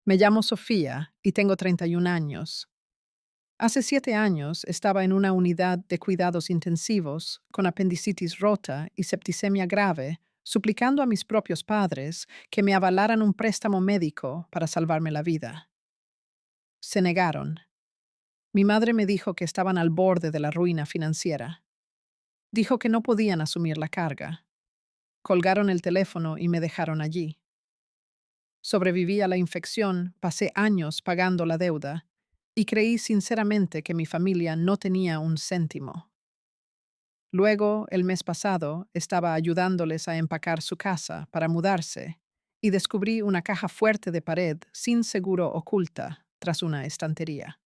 Me llamo Sofía y tengo 31 años. Hace 7 años estaba en una unidad de cuidados intensivos con apendicitis rota y septicemia grave, suplicando a mis propios padres que me avalaran un préstamo médico para salvarme la vida. Se negaron. Mi madre me dijo que estaban al borde de la ruina financiera. Dijo que no podían asumir la carga. Colgaron el teléfono y me dejaron allí. Sobreviví a la infección, pasé años pagando la deuda y creí sinceramente que mi familia no tenía un céntimo. Luego, el mes pasado, estaba ayudándoles a empacar su casa para mudarse y descubrí una caja fuerte de pared sin seguro oculta tras una estantería.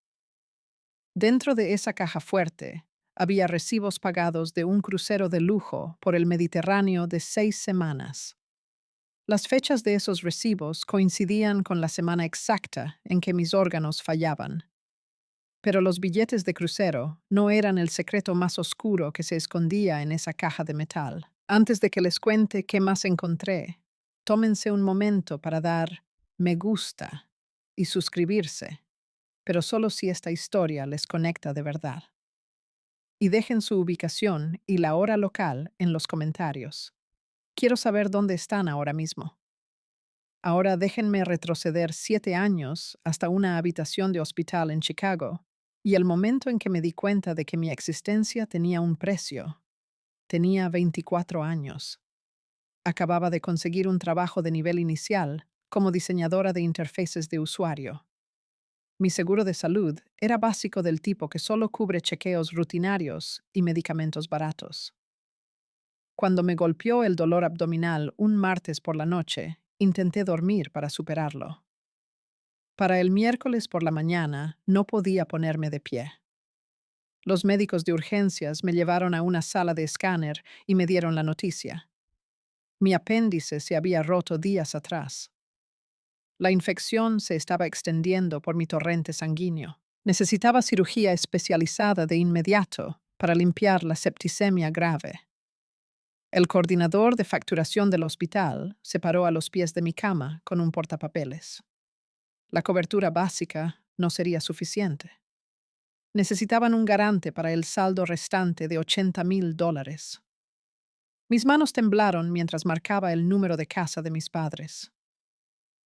Dentro de esa caja fuerte había recibos pagados de un crucero de lujo por el Mediterráneo de 6 semanas. Las fechas de esos recibos coincidían con la semana exacta en que mis órganos fallaban. Pero los billetes de crucero no eran el secreto más oscuro que se escondía en esa caja de metal. Antes de que les cuente qué más encontré, tómense un momento para dar me gusta y suscribirse, pero solo si esta historia les conecta de verdad. Y dejen su ubicación y la hora local en los comentarios. Quiero saber dónde están ahora mismo. Ahora déjenme retroceder 7 años hasta una habitación de hospital en Chicago y el momento en que me di cuenta de que mi existencia tenía un precio. Tenía 24 años. Acababa de conseguir un trabajo de nivel inicial como diseñadora de interfaces de usuario. Mi seguro de salud era básico del tipo que solo cubre chequeos rutinarios y medicamentos baratos. Cuando me golpeó el dolor abdominal un martes por la noche, intenté dormir para superarlo. Para el miércoles por la mañana no podía ponerme de pie. Los médicos de urgencias me llevaron a una sala de escáner y me dieron la noticia. Mi apéndice se había roto días atrás. La infección se estaba extendiendo por mi torrente sanguíneo. Necesitaba cirugía especializada de inmediato para limpiar la septicemia grave. El coordinador de facturación del hospital se paró a los pies de mi cama con un portapapeles. La cobertura básica no sería suficiente. Necesitaban un garante para el saldo restante de $80,000. Mis manos temblaron mientras marcaba el número de casa de mis padres.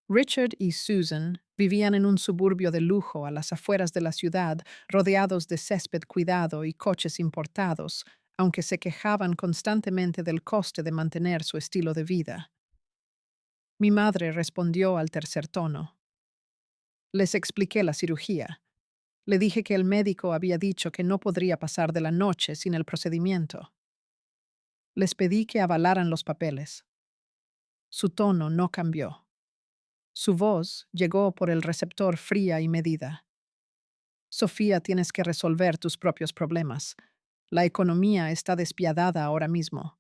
Richard y Susan vivían en un suburbio de lujo a las afueras de la ciudad, rodeados de césped cuidado y coches importados, aunque se quejaban constantemente del coste de mantener su estilo de vida. Mi madre respondió al tercer tono. Les expliqué la cirugía. Le dije que el médico había dicho que no podría pasar de la noche sin el procedimiento. Les pedí que avalaran los papeles. Su tono no cambió. Su voz llegó por el receptor fría y medida. Sofía, tienes que resolver tus propios problemas. La economía está despiadada ahora mismo.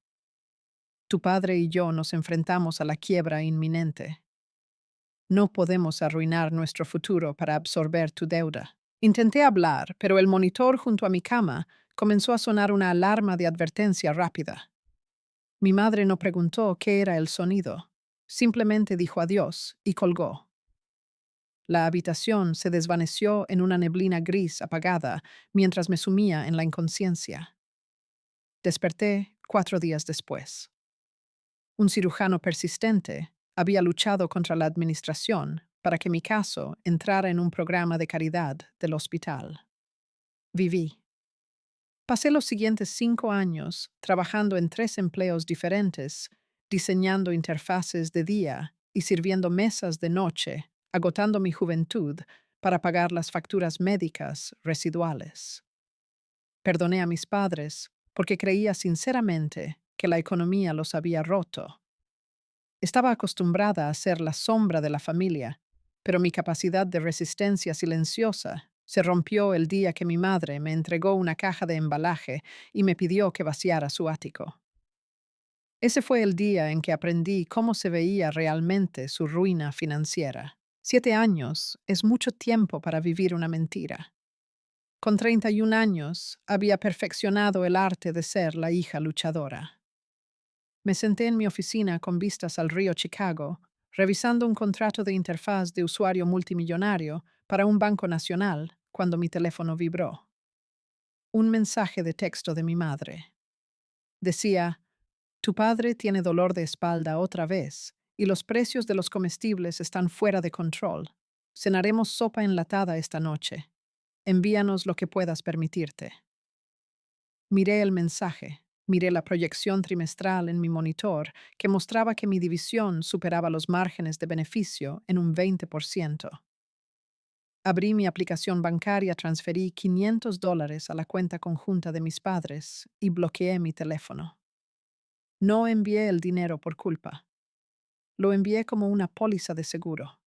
Tu padre y yo nos enfrentamos a la quiebra inminente. No podemos arruinar nuestro futuro para absorber tu deuda. Intenté hablar, pero el monitor junto a mi cama comenzó a sonar una alarma de advertencia rápida. Mi madre no preguntó qué era el sonido. Simplemente dijo adiós y colgó. La habitación se desvaneció en una neblina gris apagada mientras me sumía en la inconsciencia. Desperté 4 días después. Un cirujano persistente había luchado contra la administración para que mi caso entrara en un programa de caridad del hospital. Viví. Pasé los siguientes 5 años trabajando en 3 empleos diferentes, diseñando interfaces de día y sirviendo mesas de noche, agotando mi juventud para pagar las facturas médicas residuales. Perdoné a mis padres porque creía sinceramente que la economía los había roto. Estaba acostumbrada a ser la sombra de la familia, pero mi capacidad de resistencia silenciosa se rompió el día que mi madre me entregó una caja de embalaje y me pidió que vaciara su ático. Ese fue el día en que aprendí cómo se veía realmente su ruina financiera. 7 años es mucho tiempo para vivir una mentira. Con 31 años había perfeccionado el arte de ser la hija luchadora. Me senté en mi oficina con vistas al río Chicago, revisando un contrato de interfaz de usuario multimillonario para un banco nacional cuando mi teléfono vibró. Un mensaje de texto de mi madre. Decía: tu padre tiene dolor de espalda otra vez y los precios de los comestibles están fuera de control. Cenaremos sopa enlatada esta noche. Envíanos lo que puedas permitirte. Miré el mensaje, miré la proyección trimestral en mi monitor que mostraba que mi división superaba los márgenes de beneficio en un 20%. Abrí mi aplicación bancaria, transferí $500 a la cuenta conjunta de mis padres y bloqueé mi teléfono. No envié el dinero por culpa. Lo envié como una póliza de seguro.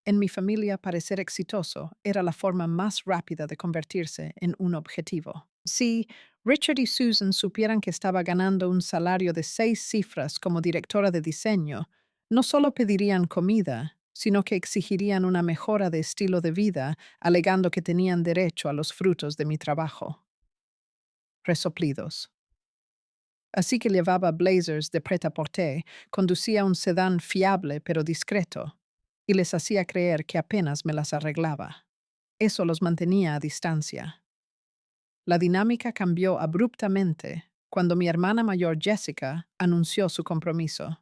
En mi familia, parecer exitoso era la forma más rápida de convertirse en un objetivo. Si Richard y Susan supieran que estaba ganando un salario de 6 cifras como directora de diseño, no solo pedirían comida, sino que exigirían una mejora de estilo de vida, alegando que tenían derecho a los frutos de mi trabajo. Resoplidos. Así que llevaba blazers de prêt-à-porter, conducía un sedán fiable pero discreto, y les hacía creer que apenas me las arreglaba. Eso los mantenía a distancia. La dinámica cambió abruptamente cuando mi hermana mayor Jessica anunció su compromiso.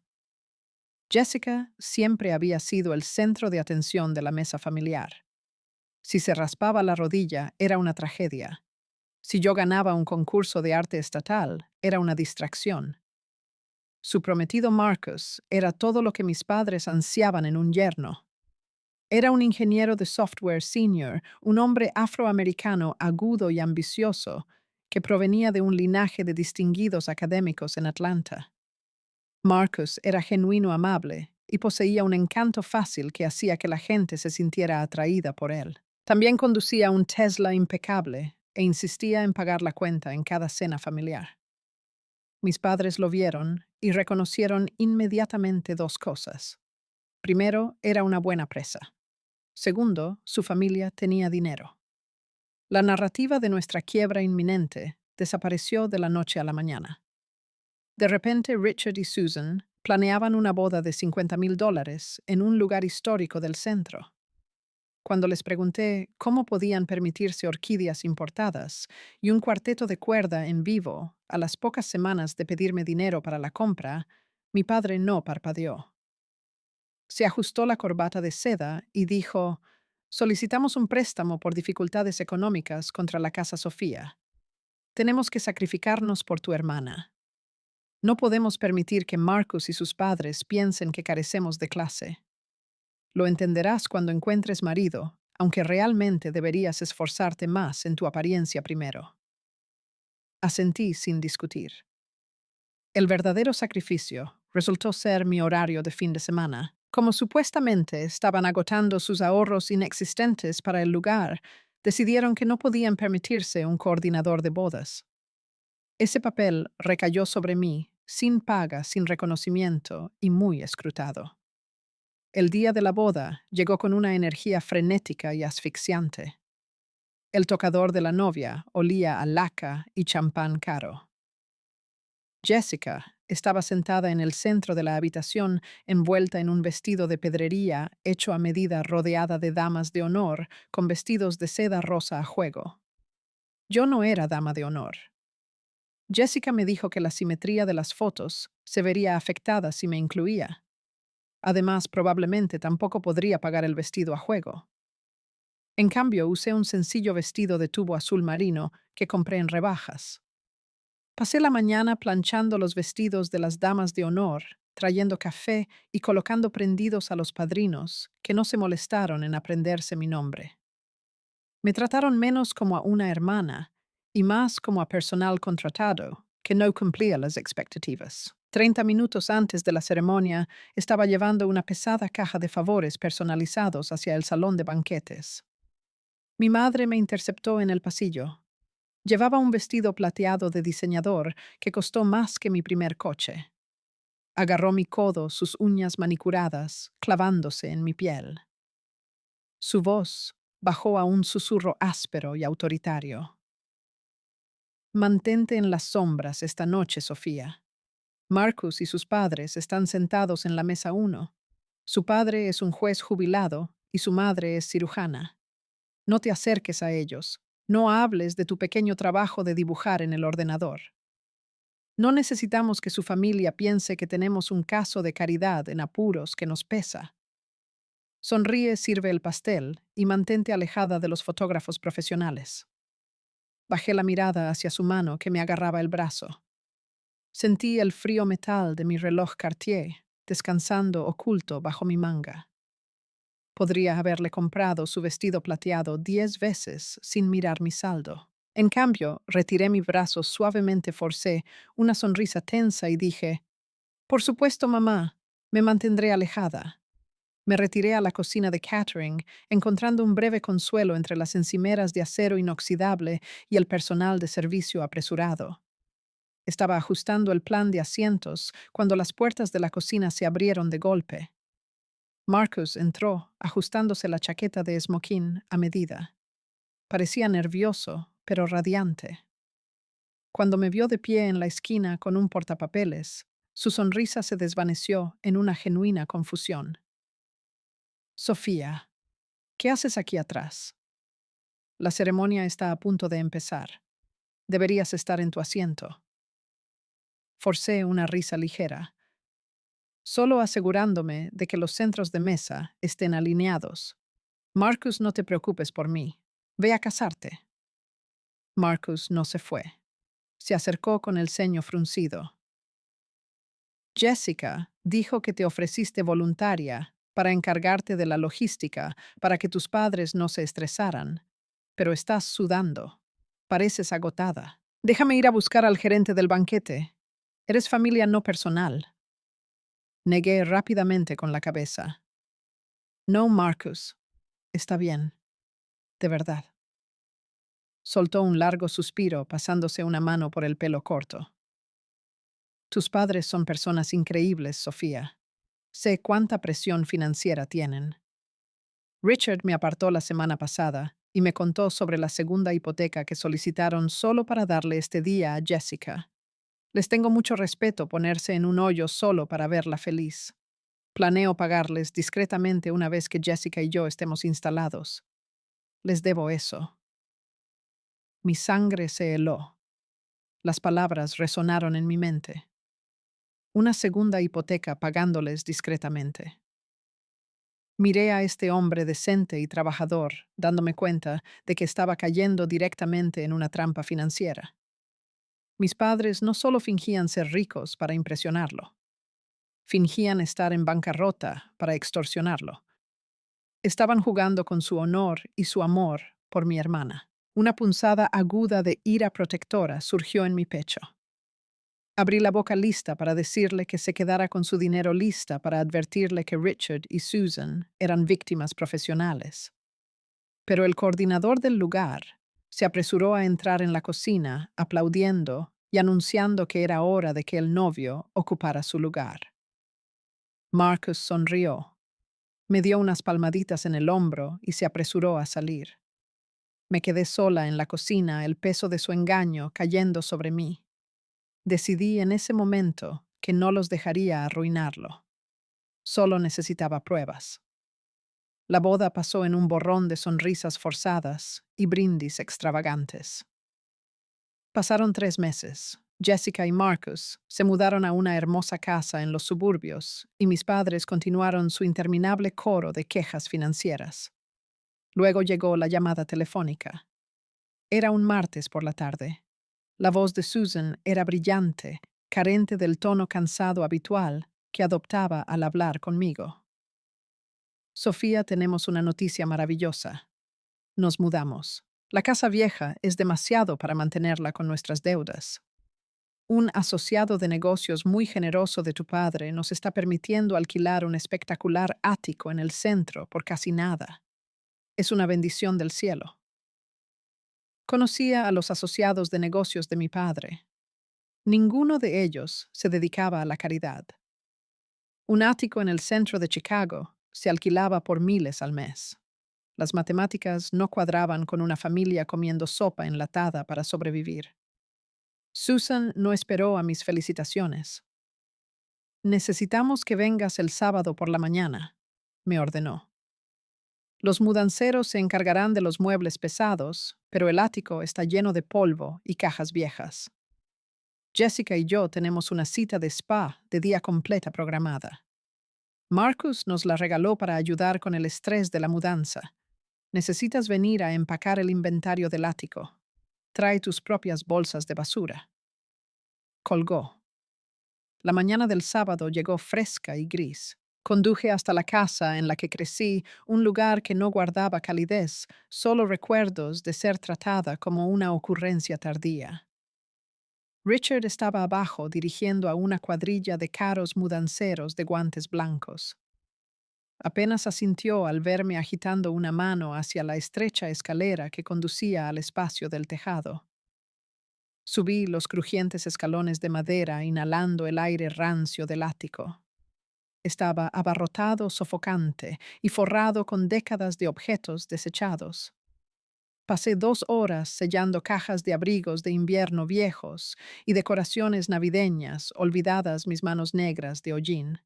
Jessica siempre había sido el centro de atención de la mesa familiar. Si se raspaba la rodilla, era una tragedia. Si yo ganaba un concurso de arte estatal, era una distracción. Su prometido Marcus era todo lo que mis padres ansiaban en un yerno. Era un ingeniero de software senior, un hombre afroamericano agudo y ambicioso, que provenía de un linaje de distinguidos académicos en Atlanta. Marcus era genuino amable y poseía un encanto fácil que hacía que la gente se sintiera atraída por él. También conducía un Tesla impecable e insistía en pagar la cuenta en cada cena familiar. Mis padres lo vieron y reconocieron inmediatamente dos cosas. Primero, era una buena presa. Segundo, su familia tenía dinero. La narrativa de nuestra quiebra inminente desapareció de la noche a la mañana. De repente, Richard y Susan planeaban una boda de $50,000 en un lugar histórico del centro. Cuando les pregunté cómo podían permitirse orquídeas importadas y un cuarteto de cuerda en vivo a las pocas semanas de pedirme dinero para la compra, mi padre no parpadeó. Se ajustó la corbata de seda y dijo: solicitamos un préstamo por dificultades económicas contra la Casa Sofía. Tenemos que sacrificarnos por tu hermana. No podemos permitir que Marcus y sus padres piensen que carecemos de clase. Lo entenderás cuando encuentres marido, aunque realmente deberías esforzarte más en tu apariencia primero. Asentí sin discutir. El verdadero sacrificio resultó ser mi horario de fin de semana. Como supuestamente estaban agotando sus ahorros inexistentes para el lugar, decidieron que no podían permitirse un coordinador de bodas. Ese papel recayó sobre mí, sin paga, sin reconocimiento y muy escrutado. El día de la boda llegó con una energía frenética y asfixiante. El tocador de la novia olía a laca y champán caro. Jessica estaba sentada en el centro de la habitación, envuelta en un vestido de pedrería hecho a medida, rodeada de damas de honor con vestidos de seda rosa a juego. Yo no era dama de honor. Jessica me dijo que la simetría de las fotos se vería afectada si me incluía. Además, probablemente tampoco podría pagar el vestido a juego. En cambio, usé un sencillo vestido de tubo azul marino que compré en rebajas. Pasé la mañana planchando los vestidos de las damas de honor, trayendo café y colocando prendidos a los padrinos, que no se molestaron en aprenderse mi nombre. Me trataron menos como a una hermana y más como a personal contratado, que no cumplía las expectativas. 30 minutos antes de la ceremonia, estaba llevando una pesada caja de favores personalizados hacia el salón de banquetes. Mi madre me interceptó en el pasillo. Llevaba un vestido plateado de diseñador que costó más que mi primer coche. Agarró mi codo, sus uñas manicuradas, clavándose en mi piel. Su voz bajó a un susurro áspero y autoritario. Mantente en las sombras esta noche, Sofía. Marcus y sus padres están sentados en la mesa 1. Su padre es un juez jubilado y su madre es cirujana. No te acerques a ellos. No hables de tu pequeño trabajo de dibujar en el ordenador. No necesitamos que su familia piense que tenemos un caso de caridad en apuros que nos pesa. Sonríe, sirve el pastel y mantente alejada de los fotógrafos profesionales. Bajé la mirada hacia su mano que me agarraba el brazo. Sentí el frío metal de mi reloj Cartier descansando oculto bajo mi manga. Podría haberle comprado su vestido plateado 10 veces sin mirar mi saldo. En cambio, retiré mi brazo suavemente, forcé una sonrisa tensa y dije, «Por supuesto, mamá, me mantendré alejada». Me retiré a la cocina de catering, encontrando un breve consuelo entre las encimeras de acero inoxidable y el personal de servicio apresurado. Estaba ajustando el plan de asientos cuando las puertas de la cocina se abrieron de golpe. Marcus entró, ajustándose la chaqueta de smoking a medida. Parecía nervioso, pero radiante. Cuando me vio de pie en la esquina con un portapapeles, su sonrisa se desvaneció en una genuina confusión. «Sofía, ¿qué haces aquí atrás? La ceremonia está a punto de empezar. Deberías estar en tu asiento». Forcé una risa ligera, solo asegurándome de que los centros de mesa estén alineados. «Marcus, no te preocupes por mí. Ve a casarte». Marcus no se fue. Se acercó con el ceño fruncido. «Jessica dijo que te ofreciste voluntaria para encargarte de la logística para que tus padres no se estresaran, pero estás sudando. Pareces agotada. Déjame ir a buscar al gerente del banquete. Eres familia no personal». Negué rápidamente con la cabeza. «No, Marcus. Está bien. De verdad». Soltó un largo suspiro pasándose una mano por el pelo corto. «Tus padres son personas increíbles, Sofía. Sé cuánta presión financiera tienen. Richard me apartó la semana pasada y me contó sobre la segunda hipoteca que solicitaron solo para darle este día a Jessica. Les tengo mucho respeto ponerse en un hoyo solo para verla feliz. Planeo pagarles discretamente una vez que Jessica y yo estemos instalados. Les debo eso». Mi sangre se heló. Las palabras resonaron en mi mente. Una segunda hipoteca pagándoles discretamente. Miré a este hombre decente y trabajador, dándome cuenta de que estaba cayendo directamente en una trampa financiera. Mis padres no solo fingían ser ricos para impresionarlo, fingían estar en bancarrota para extorsionarlo. Estaban jugando con su honor y su amor por mi hermana. Una punzada aguda de ira protectora surgió en mi pecho. Abrí la boca lista para decirle que se quedara con su dinero, lista para advertirle que Richard y Susan eran víctimas profesionales. Pero el coordinador del lugar se apresuró a entrar en la cocina, aplaudiendo y anunciando que era hora de que el novio ocupara su lugar. Marcus sonrió, me dio unas palmaditas en el hombro y se apresuró a salir. Me quedé sola en la cocina, el peso de su engaño cayendo sobre mí. Decidí en ese momento que no los dejaría arruinarlo. Solo necesitaba pruebas. La boda pasó en un borrón de sonrisas forzadas y brindis extravagantes. Pasaron 3 meses. Jessica y Marcus se mudaron a una hermosa casa en los suburbios y mis padres continuaron su interminable coro de quejas financieras. Luego llegó la llamada telefónica. Era un martes por la tarde. La voz de Susan era brillante, carente del tono cansado habitual que adoptaba al hablar conmigo. «Sofía, tenemos una noticia maravillosa. Nos mudamos. La casa vieja es demasiado para mantenerla con nuestras deudas. Un asociado de negocios muy generoso de tu padre nos está permitiendo alquilar un espectacular ático en el centro por casi nada. Es una bendición del cielo». Conocía a los asociados de negocios de mi padre. Ninguno de ellos se dedicaba a la caridad. Un ático en el centro de Chicago se alquilaba por miles al mes. Las matemáticas no cuadraban con una familia comiendo sopa enlatada para sobrevivir. Susan no esperó a mis felicitaciones. «Necesitamos que vengas el sábado por la mañana. me ordenó. Los mudanceros se encargarán de los muebles pesados, pero el ático está lleno de polvo y cajas viejas. Jessica y yo tenemos una cita de spa de día completa programada. Marcus nos la regaló para ayudar con el estrés de la mudanza. Necesitas venir a empacar el inventario del ático. Trae tus propias bolsas de basura. Colgó. La mañana del sábado llegó fresca y gris. Conduje hasta la casa en la que crecí, un lugar que no guardaba calidez, solo recuerdos de ser tratada como una ocurrencia tardía. Richard estaba abajo dirigiendo a una cuadrilla de caros mudanceros de guantes blancos. Apenas asintió al verme agitando una mano hacia la estrecha escalera que conducía al espacio del tejado. Subí los crujientes escalones de madera inhalando el aire rancio del ático. Estaba abarrotado, sofocante y forrado con décadas de objetos desechados. Pasé 2 horas sellando cajas de abrigos de invierno viejos y decoraciones navideñas, olvidadas mis manos negras de hollín.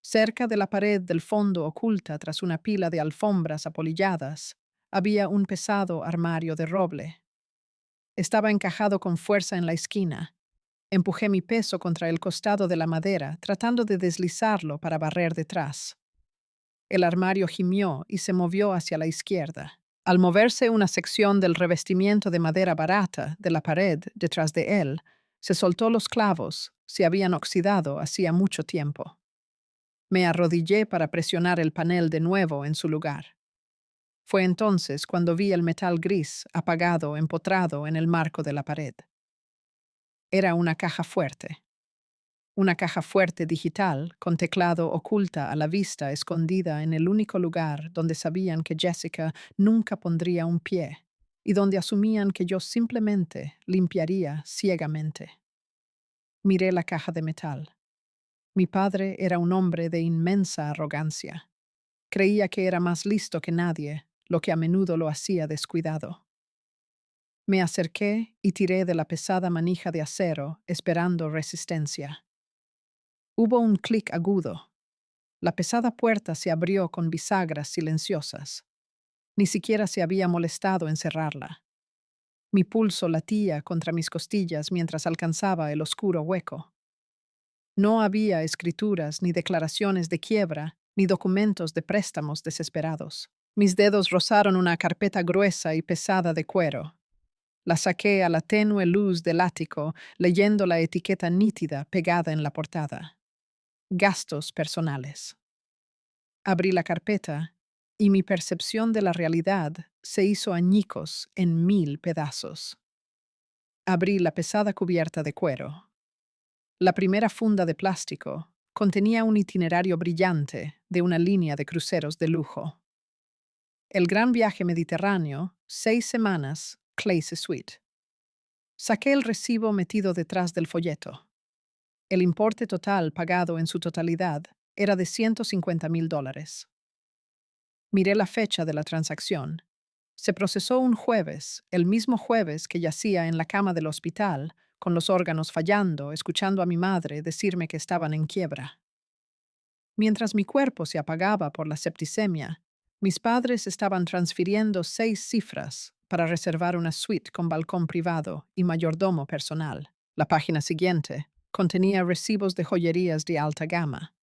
Cerca de la pared del fondo oculta tras una pila de alfombras apolilladas, había un pesado armario de roble. Estaba encajado con fuerza en la esquina. Empujé mi peso contra el costado de la madera, tratando de deslizarlo para barrer detrás. El armario gimió y se movió hacia la izquierda. Al moverse una sección del revestimiento de madera barata de la pared detrás de él, se soltó los clavos, se habían oxidado hacía mucho tiempo. Me arrodillé para presionar el panel de nuevo en su lugar. Fue entonces cuando vi el metal gris apagado empotrado en el marco de la pared. Era una caja fuerte digital con teclado oculta a la vista escondida en el único lugar donde sabían que Jessica nunca pondría un pie y donde asumían que yo simplemente limpiaría ciegamente. Miré la caja de metal. Mi padre era un hombre de inmensa arrogancia. Creía que era más listo que nadie, lo que a menudo lo hacía descuidado. Me acerqué y tiré de la pesada manija de acero, esperando resistencia. Hubo un clic agudo. La pesada puerta se abrió con bisagras silenciosas. Ni siquiera se había molestado en cerrarla. Mi pulso latía contra mis costillas mientras alcanzaba el oscuro hueco. No había escrituras ni declaraciones de quiebra, ni documentos de préstamos desesperados. Mis dedos rozaron una carpeta gruesa y pesada de cuero. La saqué a la tenue luz del ático, leyendo la etiqueta nítida pegada en la portada. Gastos personales. Abrí la carpeta y mi percepción de la realidad se hizo añicos en 1000 pedazos. Abrí la pesada cubierta de cuero. La primera funda de plástico contenía un itinerario brillante de una línea de cruceros de lujo. El gran viaje mediterráneo, 6 semanas, Clase Suite. Saqué el recibo metido detrás del folleto. El importe total pagado en su totalidad era de $150,000. Miré la fecha de la transacción. Se procesó un jueves, el mismo jueves que yacía en la cama del hospital, con los órganos fallando, escuchando a mi madre decirme que estaban en quiebra. Mientras mi cuerpo se apagaba por la septicemia, mis padres estaban transfiriendo 6 cifras para reservar una suite con balcón privado y mayordomo personal. La página siguiente contenía recibos de joyerías de alta gama.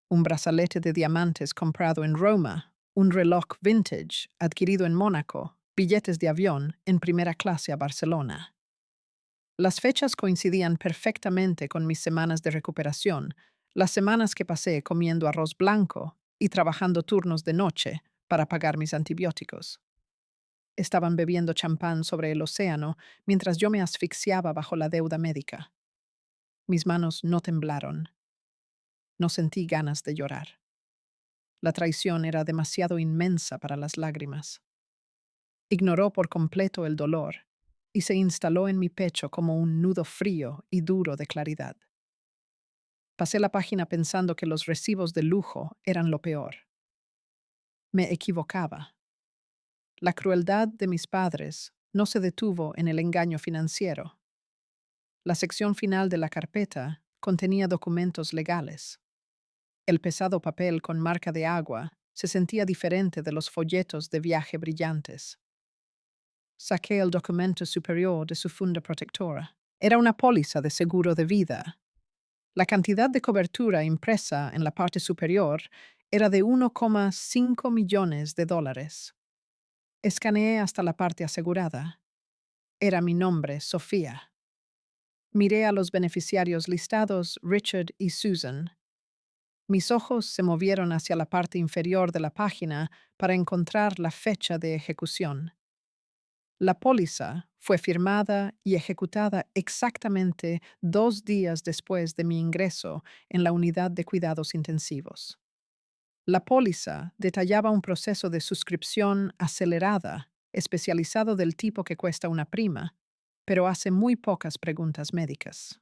Un brazalete de diamantes comprado en Roma, un reloj vintage adquirido en Mónaco, billetes de avión en primera clase a Barcelona. Las fechas coincidían perfectamente con mis semanas de recuperación, las semanas que pasé comiendo arroz blanco y trabajando turnos de noche para pagar mis antibióticos. Estaban bebiendo champán sobre el océano mientras yo me asfixiaba bajo la deuda médica. Mis manos no temblaron. No sentí ganas de llorar. La traición era demasiado inmensa para las lágrimas. Ignoró por completo el dolor y se instaló en mi pecho como un nudo frío y duro de claridad. Pasé la página pensando que los recibos de lujo eran lo peor. Me equivocaba. La crueldad de mis padres no se detuvo en el engaño financiero. La sección final de la carpeta contenía documentos legales. El pesado papel con marca de agua se sentía diferente de los folletos de viaje brillantes. Saqué el documento superior de su funda protectora. Era una póliza de seguro de vida. La cantidad de cobertura impresa en la parte superior era de 1,5 millones de dólares. Escaneé hasta la parte asegurada. Era mi nombre, Sofía. Miré a los beneficiarios listados, Richard y Susan. Mis ojos se movieron hacia la parte inferior de la página para encontrar la fecha de ejecución. La póliza fue firmada y ejecutada exactamente 2 días después de mi ingreso en la unidad de cuidados intensivos. La póliza detallaba un proceso de suscripción acelerada, especializado del tipo que cuesta una prima, pero hace muy pocas preguntas médicas.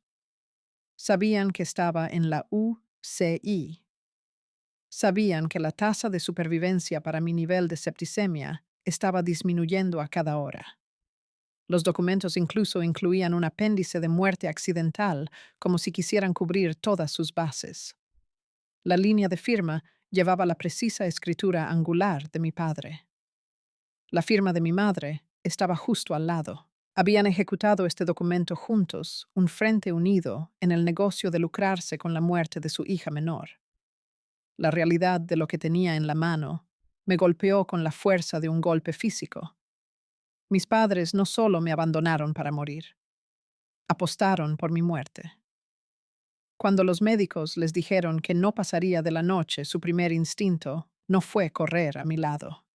Sabían que estaba en la UCI. Sabían que la tasa de supervivencia para mi nivel de septicemia estaba disminuyendo a cada hora. Los documentos incluso incluían un apéndice de muerte accidental, como si quisieran cubrir todas sus bases. La línea de firma llevaba la precisa escritura angular de mi padre. La firma de mi madre estaba justo al lado. Habían ejecutado este documento juntos, un frente unido, en el negocio de lucrarse con la muerte de su hija menor. La realidad de lo que tenía en la mano me golpeó con la fuerza de un golpe físico. Mis padres no solo me abandonaron para morir, apostaron por mi muerte. Cuando los médicos les dijeron que no pasaría de la noche, su primer instinto no fue correr a mi lado.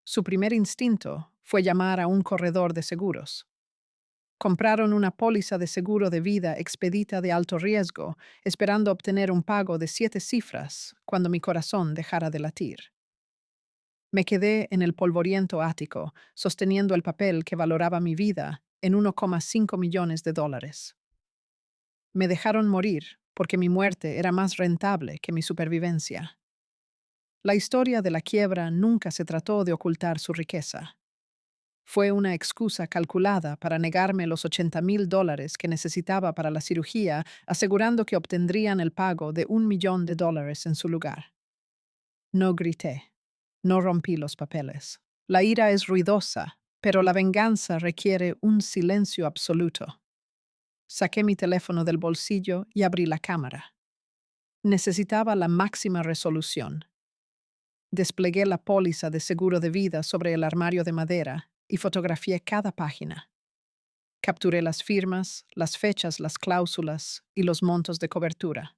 Su primer instinto fue llamar a un corredor de seguros. Compraron una póliza de seguro de vida expedita de alto riesgo, esperando obtener un pago de 7 cifras cuando mi corazón dejara de latir. Me quedé en el polvoriento ático, sosteniendo el papel que valoraba mi vida en 1,5 millones de dólares. Me dejaron morir porque mi muerte era más rentable que mi supervivencia. La historia de la quiebra nunca se trató de ocultar su riqueza. Fue una excusa calculada para negarme los $80,000 que necesitaba para la cirugía, asegurando que obtendrían el pago de $1 millón en su lugar. No grité. No rompí los papeles. La ira es ruidosa, pero la venganza requiere un silencio absoluto. Saqué mi teléfono del bolsillo y abrí la cámara. Necesitaba la máxima resolución. Desplegué la póliza de seguro de vida sobre el armario de madera y fotografié cada página. Capturé las firmas, las fechas, las cláusulas y los montos de cobertura.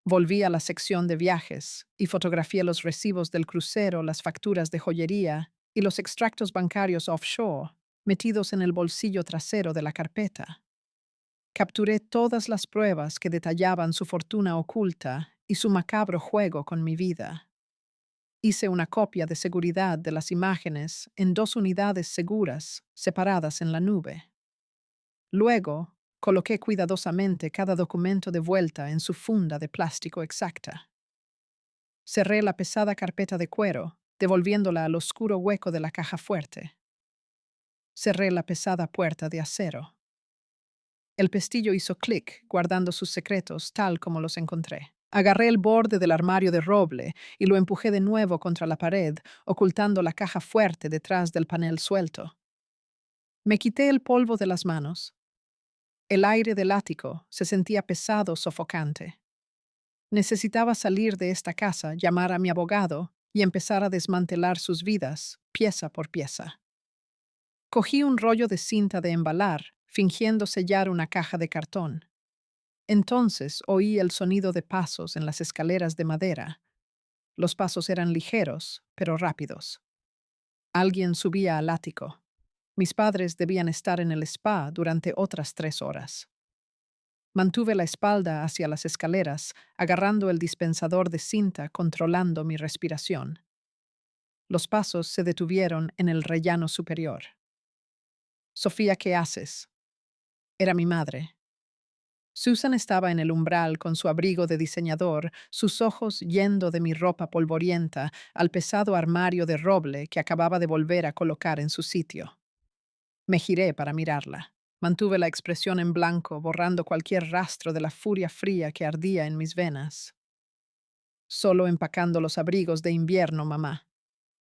Volví a la sección de viajes y fotografié los recibos del crucero, las facturas de joyería y los extractos bancarios offshore metidos en el bolsillo trasero de la carpeta. Capturé todas las pruebas que detallaban su fortuna oculta y su macabro juego con mi vida. Hice una copia de seguridad de las imágenes en 2 unidades seguras separadas en la nube. Luego, coloqué cuidadosamente cada documento de vuelta en su funda de plástico exacta. Cerré la pesada carpeta de cuero, devolviéndola al oscuro hueco de la caja fuerte. Cerré la pesada puerta de acero. El pestillo hizo clic, guardando sus secretos tal como los encontré. Agarré el borde del armario de roble y lo empujé de nuevo contra la pared, ocultando la caja fuerte detrás del panel suelto. Me quité el polvo de las manos. El aire del ático se sentía pesado, sofocante. Necesitaba salir de esta casa, llamar a mi abogado y empezar a desmantelar sus vidas, pieza por pieza. Cogí un rollo de cinta de embalar, fingiendo sellar una caja de cartón. Entonces oí el sonido de pasos en las escaleras de madera. Los pasos eran ligeros, pero rápidos. Alguien subía al ático. Mis padres debían estar en el spa durante otras 3 horas. Mantuve la espalda hacia las escaleras, agarrando el dispensador de cinta, controlando mi respiración. Los pasos se detuvieron en el rellano superior. Sofía, ¿qué haces? Era mi madre. Susan estaba en el umbral con su abrigo de diseñador, sus ojos yendo de mi ropa polvorienta al pesado armario de roble que acababa de volver a colocar en su sitio. Me giré para mirarla. Mantuve la expresión en blanco, borrando cualquier rastro de la furia fría que ardía en mis venas. Solo empacando los abrigos de invierno, mamá.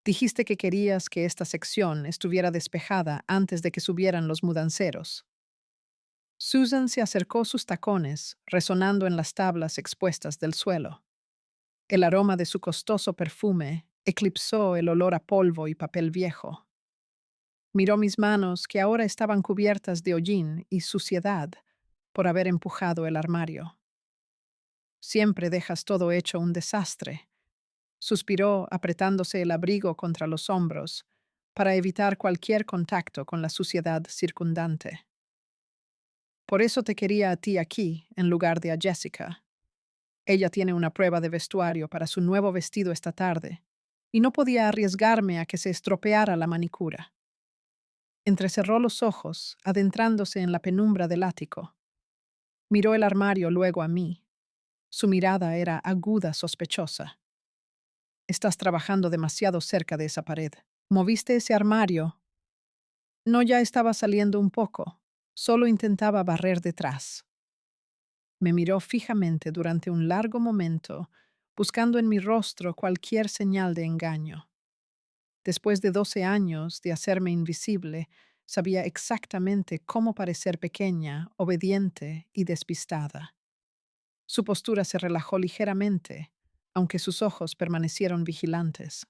Dijiste que querías que esta sección estuviera despejada antes de que subieran los mudanceros. Susan se acercó sus tacones, resonando en las tablas expuestas del suelo. El aroma de su costoso perfume eclipsó el olor a polvo y papel viejo. Miró mis manos, que ahora estaban cubiertas de hollín y suciedad por haber empujado el armario. Siempre dejas todo hecho un desastre, suspiró apretándose el abrigo contra los hombros para evitar cualquier contacto con la suciedad circundante. Por eso te quería a ti aquí en lugar de a Jessica. Ella tiene una prueba de vestuario para su nuevo vestido esta tarde, y no podía arriesgarme a que se estropeara la manicura. Entrecerró los ojos, adentrándose en la penumbra del ático. Miró el armario luego a mí. Su mirada era aguda, sospechosa. Estás trabajando demasiado cerca de esa pared. ¿Moviste ese armario? No, ya estaba saliendo un poco. Solo intentaba barrer detrás. Me miró fijamente durante un largo momento, buscando en mi rostro cualquier señal de engaño. Después de 12 años de hacerme invisible, sabía exactamente cómo parecer pequeña, obediente y despistada. Su postura se relajó ligeramente, aunque sus ojos permanecieron vigilantes.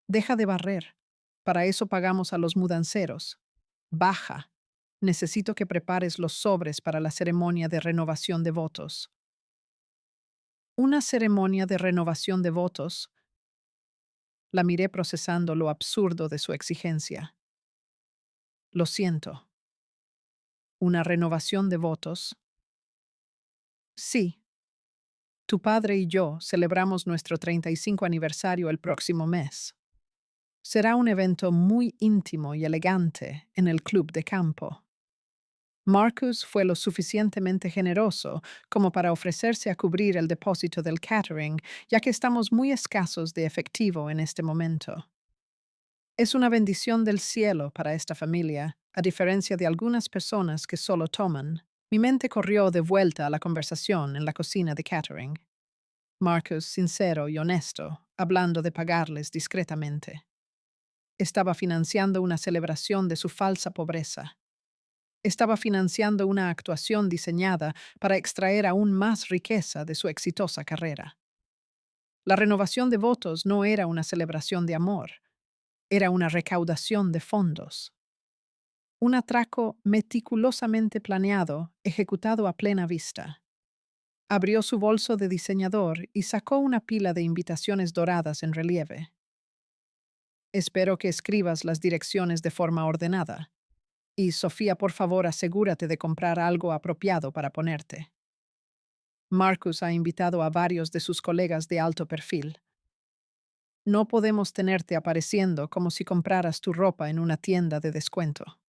Deja de barrer. Para eso pagamos a los mudanceros. Baja. Necesito que prepares los sobres para la ceremonia de renovación de votos. ¿Una ceremonia de renovación de votos? La miré procesando lo absurdo de su exigencia. Lo siento. ¿Una renovación de votos? Sí. Tu padre y yo celebramos nuestro 35 aniversario el próximo mes. Será un evento muy íntimo y elegante en el club de campo. Marcus fue lo suficientemente generoso como para ofrecerse a cubrir el depósito del catering, ya que estamos muy escasos de efectivo en este momento. Es una bendición del cielo para esta familia, a diferencia de algunas personas que solo toman. Mi mente corrió de vuelta a la conversación en la cocina de catering. Marcus, sincero y honesto, hablando de pagarles discretamente. Estaba financiando una celebración de su falsa pobreza. Estaba financiando una actuación diseñada para extraer aún más riqueza de su exitosa carrera. La renovación de votos no era una celebración de amor, era una recaudación de fondos. Un atraco meticulosamente planeado, ejecutado a plena vista. Abrió su bolso de diseñador y sacó una pila de invitaciones doradas en relieve. Espero que escribas las direcciones de forma ordenada. Y, Sofía, por favor, asegúrate de comprar algo apropiado para ponerte. Marcus ha invitado a varios de sus colegas de alto perfil. No podemos tenerte apareciendo como si compraras tu ropa en una tienda de descuento.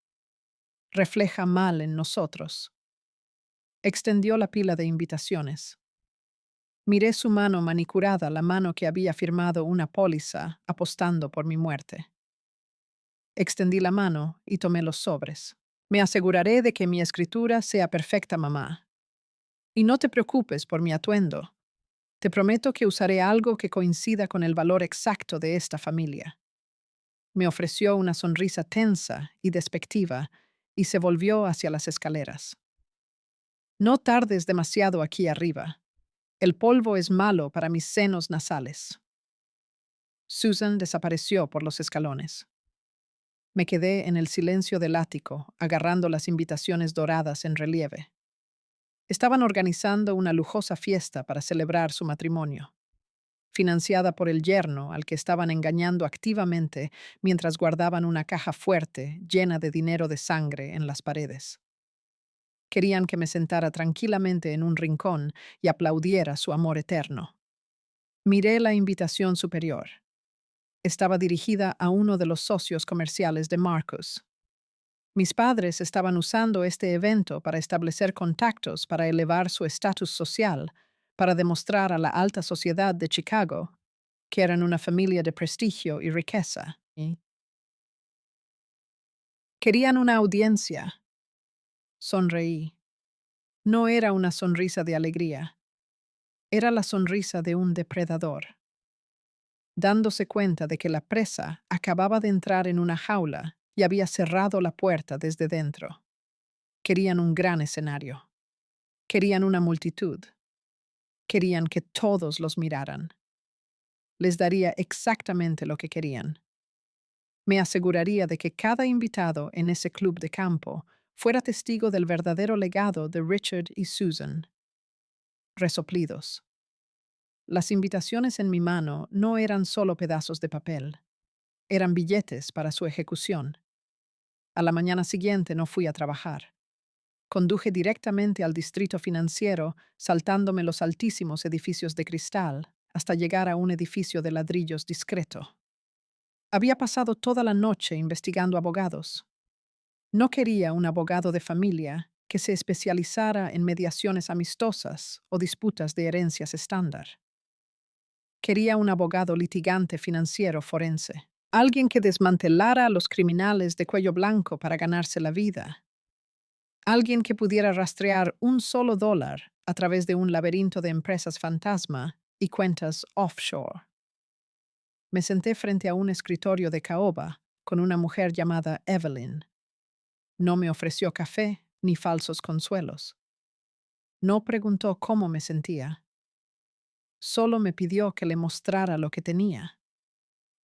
Refleja mal en nosotros. Extendió la pila de invitaciones. Miré su mano manicurada, la mano que había firmado una póliza apostando por mi muerte. Extendí la mano y tomé los sobres. Me aseguraré de que mi escritura sea perfecta, mamá. Y no te preocupes por mi atuendo. Te prometo que usaré algo que coincida con el valor exacto de esta familia. Me ofreció una sonrisa tensa y despectiva y se volvió hacia las escaleras. No tardes demasiado aquí arriba. El polvo es malo para mis senos nasales. Susan desapareció por los escalones. Me quedé en el silencio del ático, agarrando las invitaciones doradas en relieve. Estaban organizando una lujosa fiesta para celebrar su matrimonio, financiada por el yerno al que estaban engañando activamente mientras guardaban una caja fuerte llena de dinero de sangre en las paredes. Querían que me sentara tranquilamente en un rincón y aplaudiera su amor eterno. Miré la invitación superior. Estaba dirigida a uno de los socios comerciales de Marcus. Mis padres estaban usando este evento para establecer contactos para elevar su estatus social, para demostrar a la alta sociedad de Chicago que eran una familia de prestigio y riqueza. Querían una audiencia. Sonreí. No era una sonrisa de alegría. Era la sonrisa de un depredador, dándose cuenta de que la presa acababa de entrar en una jaula y había cerrado la puerta desde dentro. Querían un gran escenario. Querían una multitud. Querían que todos los miraran. Les daría exactamente lo que querían. Me aseguraría de que cada invitado en ese club de campo fuera testigo del verdadero legado de Richard y Susan. Resoplidos. Las invitaciones en mi mano no eran solo pedazos de papel, eran billetes para su ejecución. A la mañana siguiente no fui a trabajar. Conduje directamente al distrito financiero, saltándome los altísimos edificios de cristal, hasta llegar a un edificio de ladrillos discreto. Había pasado toda la noche investigando abogados. No quería un abogado de familia que se especializara en mediaciones amistosas o disputas de herencias estándar. Quería un abogado litigante financiero forense, alguien que desmantelara a los criminales de cuello blanco para ganarse la vida, alguien que pudiera rastrear un solo dólar a través de un laberinto de empresas fantasma y cuentas offshore. Me senté frente a un escritorio de caoba con una mujer llamada Evelyn. No me ofreció café ni falsos consuelos. No preguntó cómo me sentía. Solo me pidió que le mostrara lo que tenía.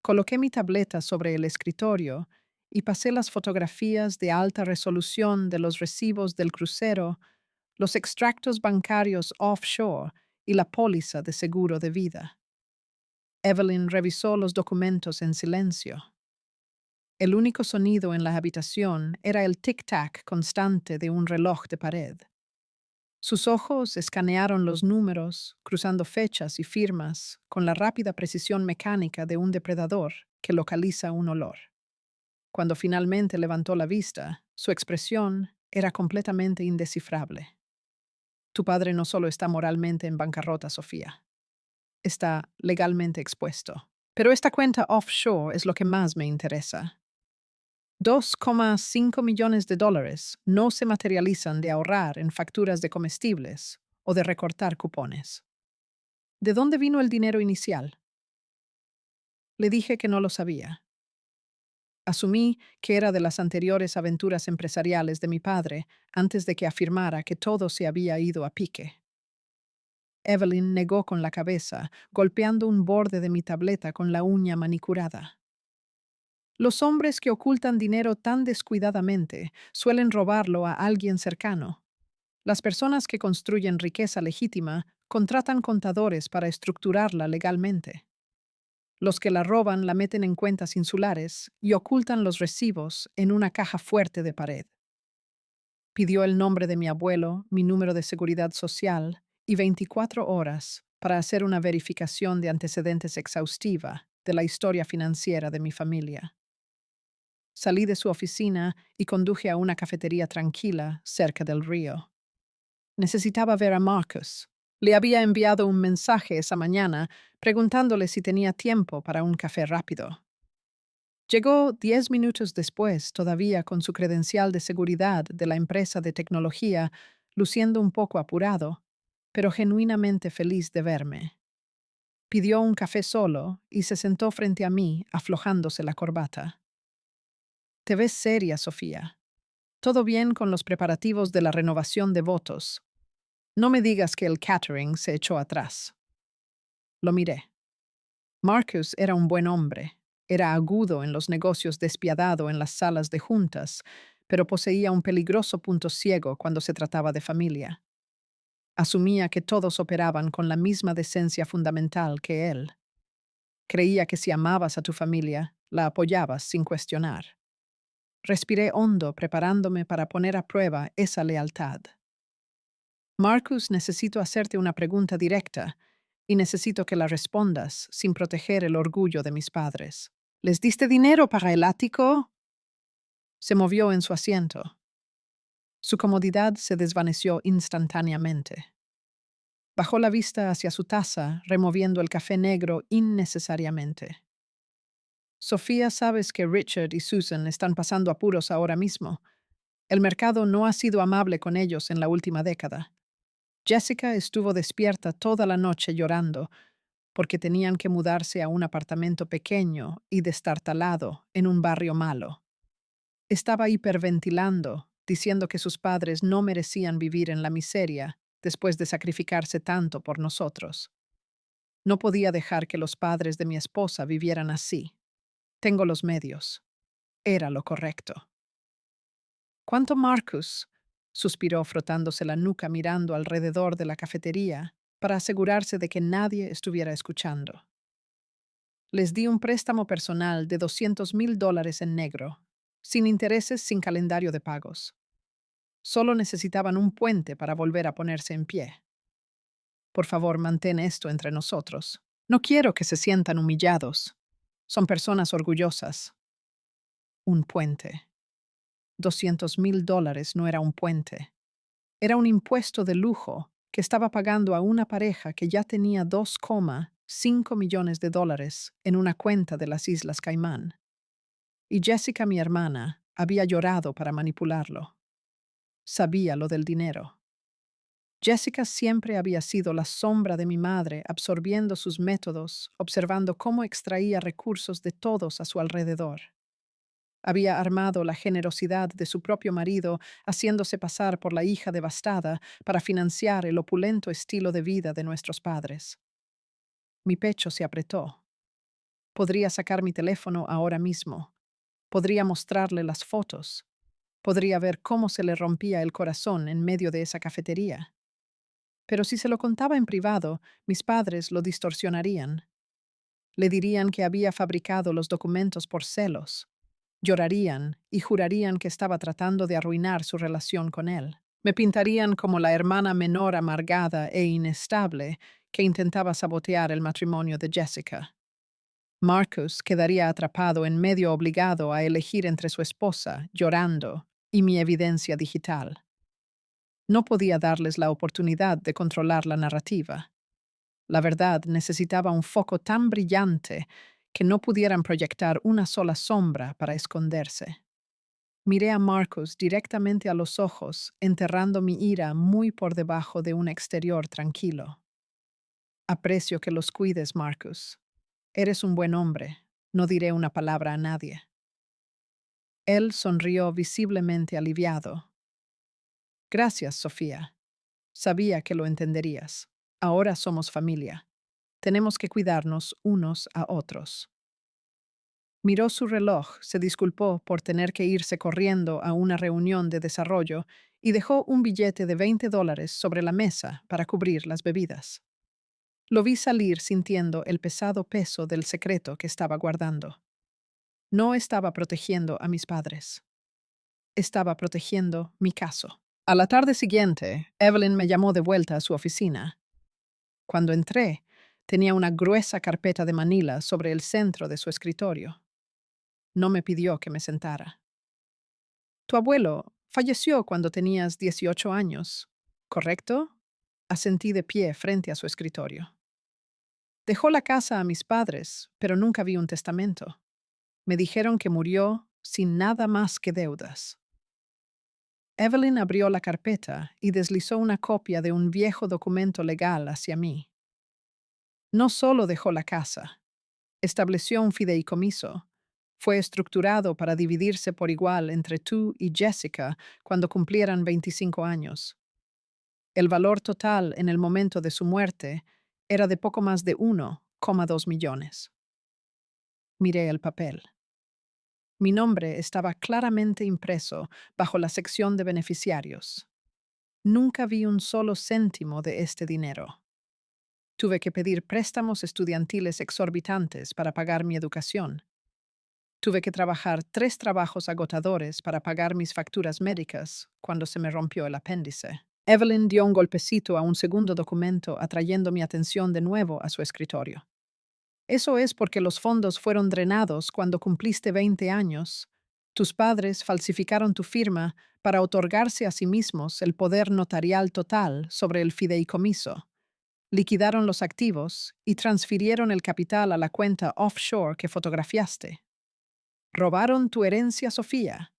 Coloqué mi tableta sobre el escritorio y pasé las fotografías de alta resolución de los recibos del crucero, los extractos bancarios offshore y la póliza de seguro de vida. Evelyn revisó los documentos en silencio. El único sonido en la habitación era el tic-tac constante de un reloj de pared. Sus ojos escanearon los números, cruzando fechas y firmas, con la rápida precisión mecánica de un depredador que localiza un olor. Cuando finalmente levantó la vista, su expresión era completamente indescifrable. Tu padre no solo está moralmente en bancarrota, Sofía. Está legalmente expuesto. Pero esta cuenta offshore es lo que más me interesa. 2,5 millones de dólares no se materializan de ahorrar en facturas de comestibles o de recortar cupones. ¿De dónde vino el dinero inicial? Le dije que no lo sabía. Asumí que era de las anteriores aventuras empresariales de mi padre antes de que afirmara que todo se había ido a pique. Evelyn negó con la cabeza, golpeando un borde de mi tableta con la uña manicurada. Los hombres que ocultan dinero tan descuidadamente suelen robarlo a alguien cercano. Las personas que construyen riqueza legítima contratan contadores para estructurarla legalmente. Los que la roban la meten en cuentas insulares y ocultan los recibos en una caja fuerte de pared. Pidió el nombre de mi abuelo, mi número de seguridad social y 24 horas para hacer una verificación de antecedentes exhaustiva de la historia financiera de mi familia. Salí de su oficina y conduje a una cafetería tranquila cerca del río. Necesitaba ver a Marcus. Le había enviado un mensaje esa mañana preguntándole si tenía tiempo para un café rápido. Llegó 10 minutos después, todavía con su credencial de seguridad de la empresa de tecnología, luciendo un poco apurado, pero genuinamente feliz de verme. Pidió un café solo y se sentó frente a mí, aflojándose la corbata. Te ves seria, Sofía. Todo bien con los preparativos de la renovación de votos. No me digas que el catering se echó atrás. Lo miré. Marcus era un buen hombre. Era agudo en los negocios, despiadado en las salas de juntas, pero poseía un peligroso punto ciego cuando se trataba de familia. Asumía que todos operaban con la misma decencia fundamental que él. Creía que si amabas a tu familia, la apoyabas sin cuestionar. Respiré hondo, preparándome para poner a prueba esa lealtad. Marcus, necesito hacerte una pregunta directa y necesito que la respondas sin proteger el orgullo de mis padres. ¿Les diste dinero para el ático? Se movió en su asiento. Su comodidad se desvaneció instantáneamente. Bajó la vista hacia su taza, removiendo el café negro innecesariamente. Sofía, sabes que Richard y Susan están pasando apuros ahora mismo. El mercado no ha sido amable con ellos en la última década. Jessica estuvo despierta toda la noche llorando porque tenían que mudarse a un apartamento pequeño y destartalado en un barrio malo. Estaba hiperventilando, diciendo que sus padres no merecían vivir en la miseria después de sacrificarse tanto por nosotros. No podía dejar que los padres de mi esposa vivieran así. Tengo los medios. Era lo correcto. ¿Cuánto Marcus? Suspiró frotándose la nuca mirando alrededor de la cafetería para asegurarse de que nadie estuviera escuchando. Les di un préstamo personal de $200,000 en negro, sin intereses, sin calendario de pagos. Solo necesitaban un puente para volver a ponerse en pie. Por favor, mantén esto entre nosotros. No quiero que se sientan humillados. Son personas orgullosas. Un puente. $200,000 no era un puente. Era un impuesto de lujo que estaba pagando a una pareja que ya tenía $2,5 millones en una cuenta de las Islas Caimán. Y Jessica, mi hermana, había llorado para manipularlo. Sabía lo del dinero. Jessica siempre había sido la sombra de mi madre, absorbiendo sus métodos, observando cómo extraía recursos de todos a su alrededor. Había armado la generosidad de su propio marido, haciéndose pasar por la hija devastada para financiar el opulento estilo de vida de nuestros padres. Mi pecho se apretó. Podría sacar mi teléfono ahora mismo. Podría mostrarle las fotos. Podría ver cómo se le rompía el corazón en medio de esa cafetería. Pero si se lo contaba en privado, mis padres lo distorsionarían. Le dirían que había fabricado los documentos por celos. Llorarían y jurarían que estaba tratando de arruinar su relación con él. Me pintarían como la hermana menor amargada e inestable que intentaba sabotear el matrimonio de Jessica. Marcus quedaría atrapado en medio obligado a elegir entre su esposa, llorando, y mi evidencia digital. No podía darles la oportunidad de controlar la narrativa. La verdad necesitaba un foco tan brillante que no pudieran proyectar una sola sombra para esconderse. Miré a Marcus directamente a los ojos, enterrando mi ira muy por debajo de un exterior tranquilo. Aprecio que los cuides, Marcus. Eres un buen hombre. No diré una palabra a nadie. Él sonrió visiblemente aliviado. Gracias, Sofía. Sabía que lo entenderías. Ahora somos familia. Tenemos que cuidarnos unos a otros. Miró su reloj, se disculpó por tener que irse corriendo a una reunión de desarrollo y dejó un billete de $20 sobre la mesa para cubrir las bebidas. Lo vi salir sintiendo el pesado peso del secreto que estaba guardando. No estaba protegiendo a mis padres. Estaba protegiendo mi caso. A la tarde siguiente, Evelyn me llamó de vuelta a su oficina. Cuando entré, tenía una gruesa carpeta de manila sobre el centro de su escritorio. No me pidió que me sentara. Tu abuelo falleció cuando tenías 18 años, ¿correcto? Asentí de pie frente a su escritorio. Dejó la casa a mis padres, pero nunca vi un testamento. Me dijeron que murió sin nada más que deudas. Evelyn abrió la carpeta y deslizó una copia de un viejo documento legal hacia mí. No solo dejó la casa, estableció un fideicomiso. Fue estructurado para dividirse por igual entre tú y Jessica cuando cumplieran 25 años. El valor total en el momento de su muerte era de poco más de 1,2 millones. Miré el papel. Mi nombre estaba claramente impreso bajo la sección de beneficiarios. Nunca vi un solo céntimo de este dinero. Tuve que pedir préstamos estudiantiles exorbitantes para pagar mi educación. Tuve que trabajar 3 trabajos agotadores para pagar mis facturas médicas cuando se me rompió el apéndice. Evelyn dio un golpecito a un segundo documento, atrayendo mi atención de nuevo a su escritorio. Eso es porque los fondos fueron drenados cuando cumpliste 20 años. Tus padres falsificaron tu firma para otorgarse a sí mismos el poder notarial total sobre el fideicomiso. Liquidaron los activos y transfirieron el capital a la cuenta offshore que fotografiaste. Robaron tu herencia, Sofía,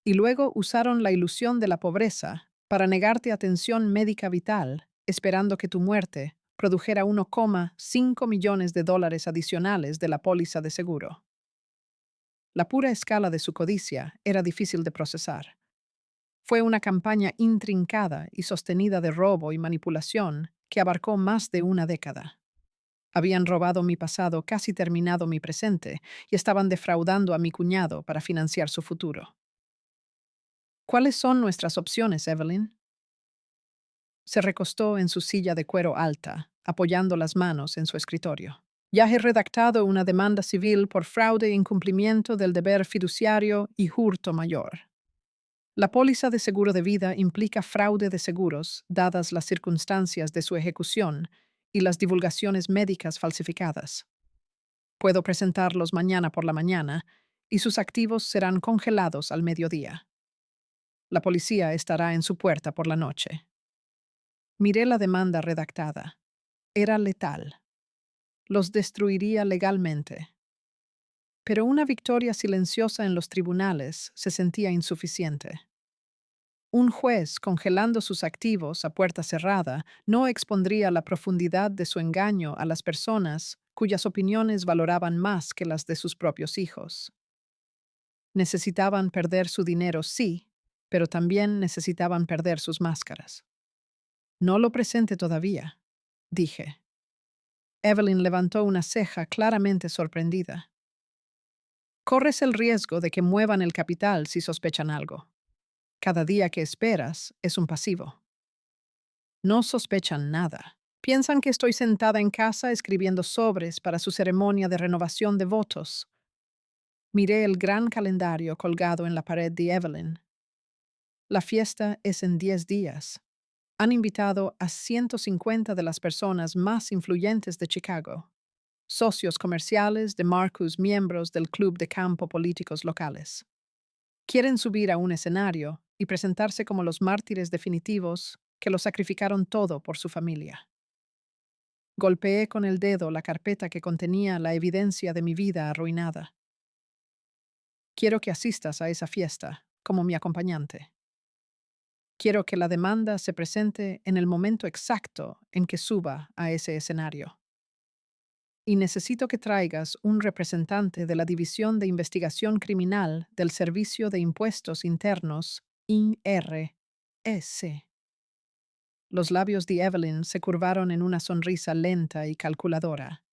y luego usaron la ilusión de la pobreza para negarte atención médica vital, esperando que tu muerte produjera 1,5 millones de dólares adicionales de la póliza de seguro. La pura escala de su codicia era difícil de procesar. Fue una campaña intrincada y sostenida de robo y manipulación que abarcó más de una década. Habían robado mi pasado, casi terminado mi presente, y estaban defraudando a mi cuñado para financiar su futuro. ¿Cuáles son nuestras opciones, Evelyn? Se recostó en su silla de cuero alta, apoyando las manos en su escritorio. Ya he redactado una demanda civil por fraude e incumplimiento del deber fiduciario y hurto mayor. La póliza de seguro de vida implica fraude de seguros, dadas las circunstancias de su ejecución y las divulgaciones médicas falsificadas. Puedo presentarlos mañana por la mañana y sus activos serán congelados al mediodía. La policía estará en su puerta por la noche. Miré la demanda redactada. Era letal. Los destruiría legalmente. Pero una victoria silenciosa en los tribunales se sentía insuficiente. Un juez congelando sus activos a puerta cerrada no expondría la profundidad de su engaño a las personas cuyas opiniones valoraban más que las de sus propios hijos. Necesitaban perder su dinero, sí, pero también necesitaban perder sus máscaras. No lo presente todavía, dije. Evelyn levantó una ceja claramente sorprendida. Corres el riesgo de que muevan el capital si sospechan algo. Cada día que esperas es un pasivo. No sospechan nada. Piensan que estoy sentada en casa escribiendo sobres para su ceremonia de renovación de votos. Miré el gran calendario colgado en la pared de Evelyn. La fiesta es en 10 días. Han invitado a 150 de las personas más influyentes de Chicago, socios comerciales de Marcus, miembros del club de campo políticos locales. Quieren subir a un escenario y presentarse como los mártires definitivos que lo sacrificaron todo por su familia. Golpeé con el dedo la carpeta que contenía la evidencia de mi vida arruinada. Quiero que asistas a esa fiesta como mi acompañante. Quiero que la demanda se presente en el momento exacto en que suba a ese escenario. Y necesito que traigas un representante de la División de Investigación Criminal del Servicio de Impuestos Internos, IRS. Los labios de Evelyn se curvaron en una sonrisa lenta y calculadora.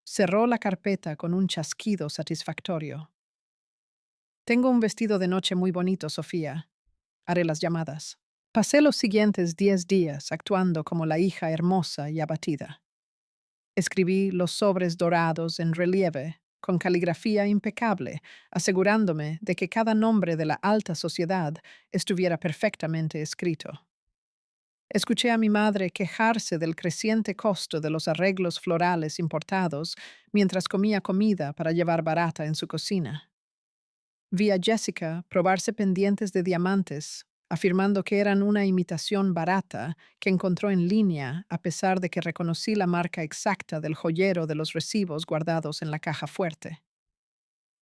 Cerró la carpeta con un chasquido satisfactorio. Tengo un vestido de noche muy bonito, Sofía. Haré las llamadas. Pasé los siguientes 10 días actuando como la hija hermosa y abatida. Escribí los sobres dorados en relieve, con caligrafía impecable, asegurándome de que cada nombre de la alta sociedad estuviera perfectamente escrito. Escuché a mi madre quejarse del creciente costo de los arreglos florales importados mientras comía comida para llevar barata en su cocina. Vi a Jessica probarse pendientes de diamantes, afirmando que eran una imitación barata que encontró en línea a pesar de que reconocí la marca exacta del joyero de los recibos guardados en la caja fuerte.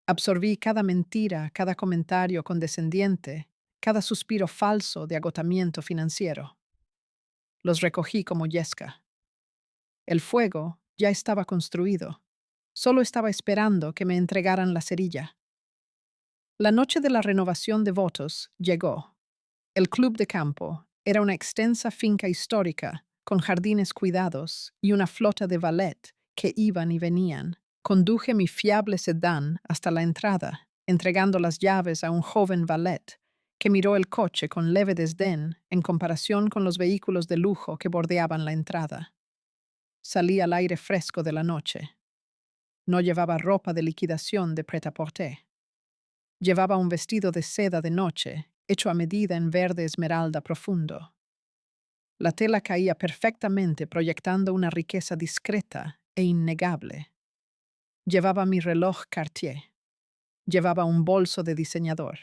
Absorbí cada mentira, cada comentario condescendiente, cada suspiro falso de agotamiento financiero. Los recogí como yesca. El fuego ya estaba construido. Solo estaba esperando que me entregaran la cerilla. La noche de la renovación de votos llegó. El club de campo era una extensa finca histórica con jardines cuidados y una flota de valet que iban y venían. Conduje mi fiable sedán hasta la entrada, entregando las llaves a un joven valet que miró el coche con leve desdén en comparación con los vehículos de lujo que bordeaban la entrada. Salí al aire fresco de la noche. No llevaba ropa de liquidación de prêt-à-porter. Llevaba un vestido de seda de noche, hecho a medida en verde esmeralda profundo. La tela caía perfectamente proyectando una riqueza discreta e innegable. Llevaba mi reloj Cartier. Llevaba un bolso de diseñador.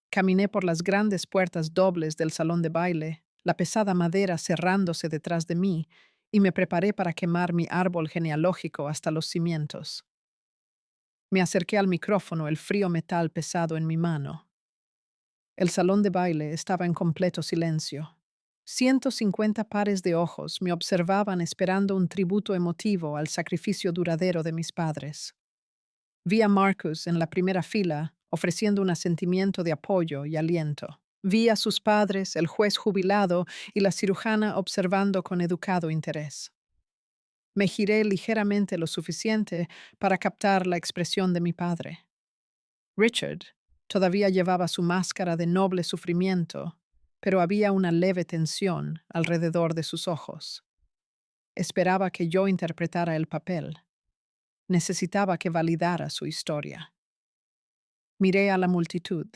Caminé por las grandes puertas dobles del salón de baile, la pesada madera cerrándose detrás de mí, y me preparé para quemar mi árbol genealógico hasta los cimientos. Me acerqué al micrófono, el frío metal pesado en mi mano. El salón de baile estaba en completo silencio. 150 pares de ojos me observaban esperando un tributo emotivo al sacrificio duradero de mis padres. Vi a Marcus en la primera fila, ofreciendo un asentimiento de apoyo y aliento. Vi a sus padres, el juez jubilado y la cirujana observando con educado interés. Me giré ligeramente lo suficiente para captar la expresión de mi padre. Richard todavía llevaba su máscara de noble sufrimiento, pero había una leve tensión alrededor de sus ojos. Esperaba que yo interpretara el papel. Necesitaba que validara su historia. Miré a la multitud.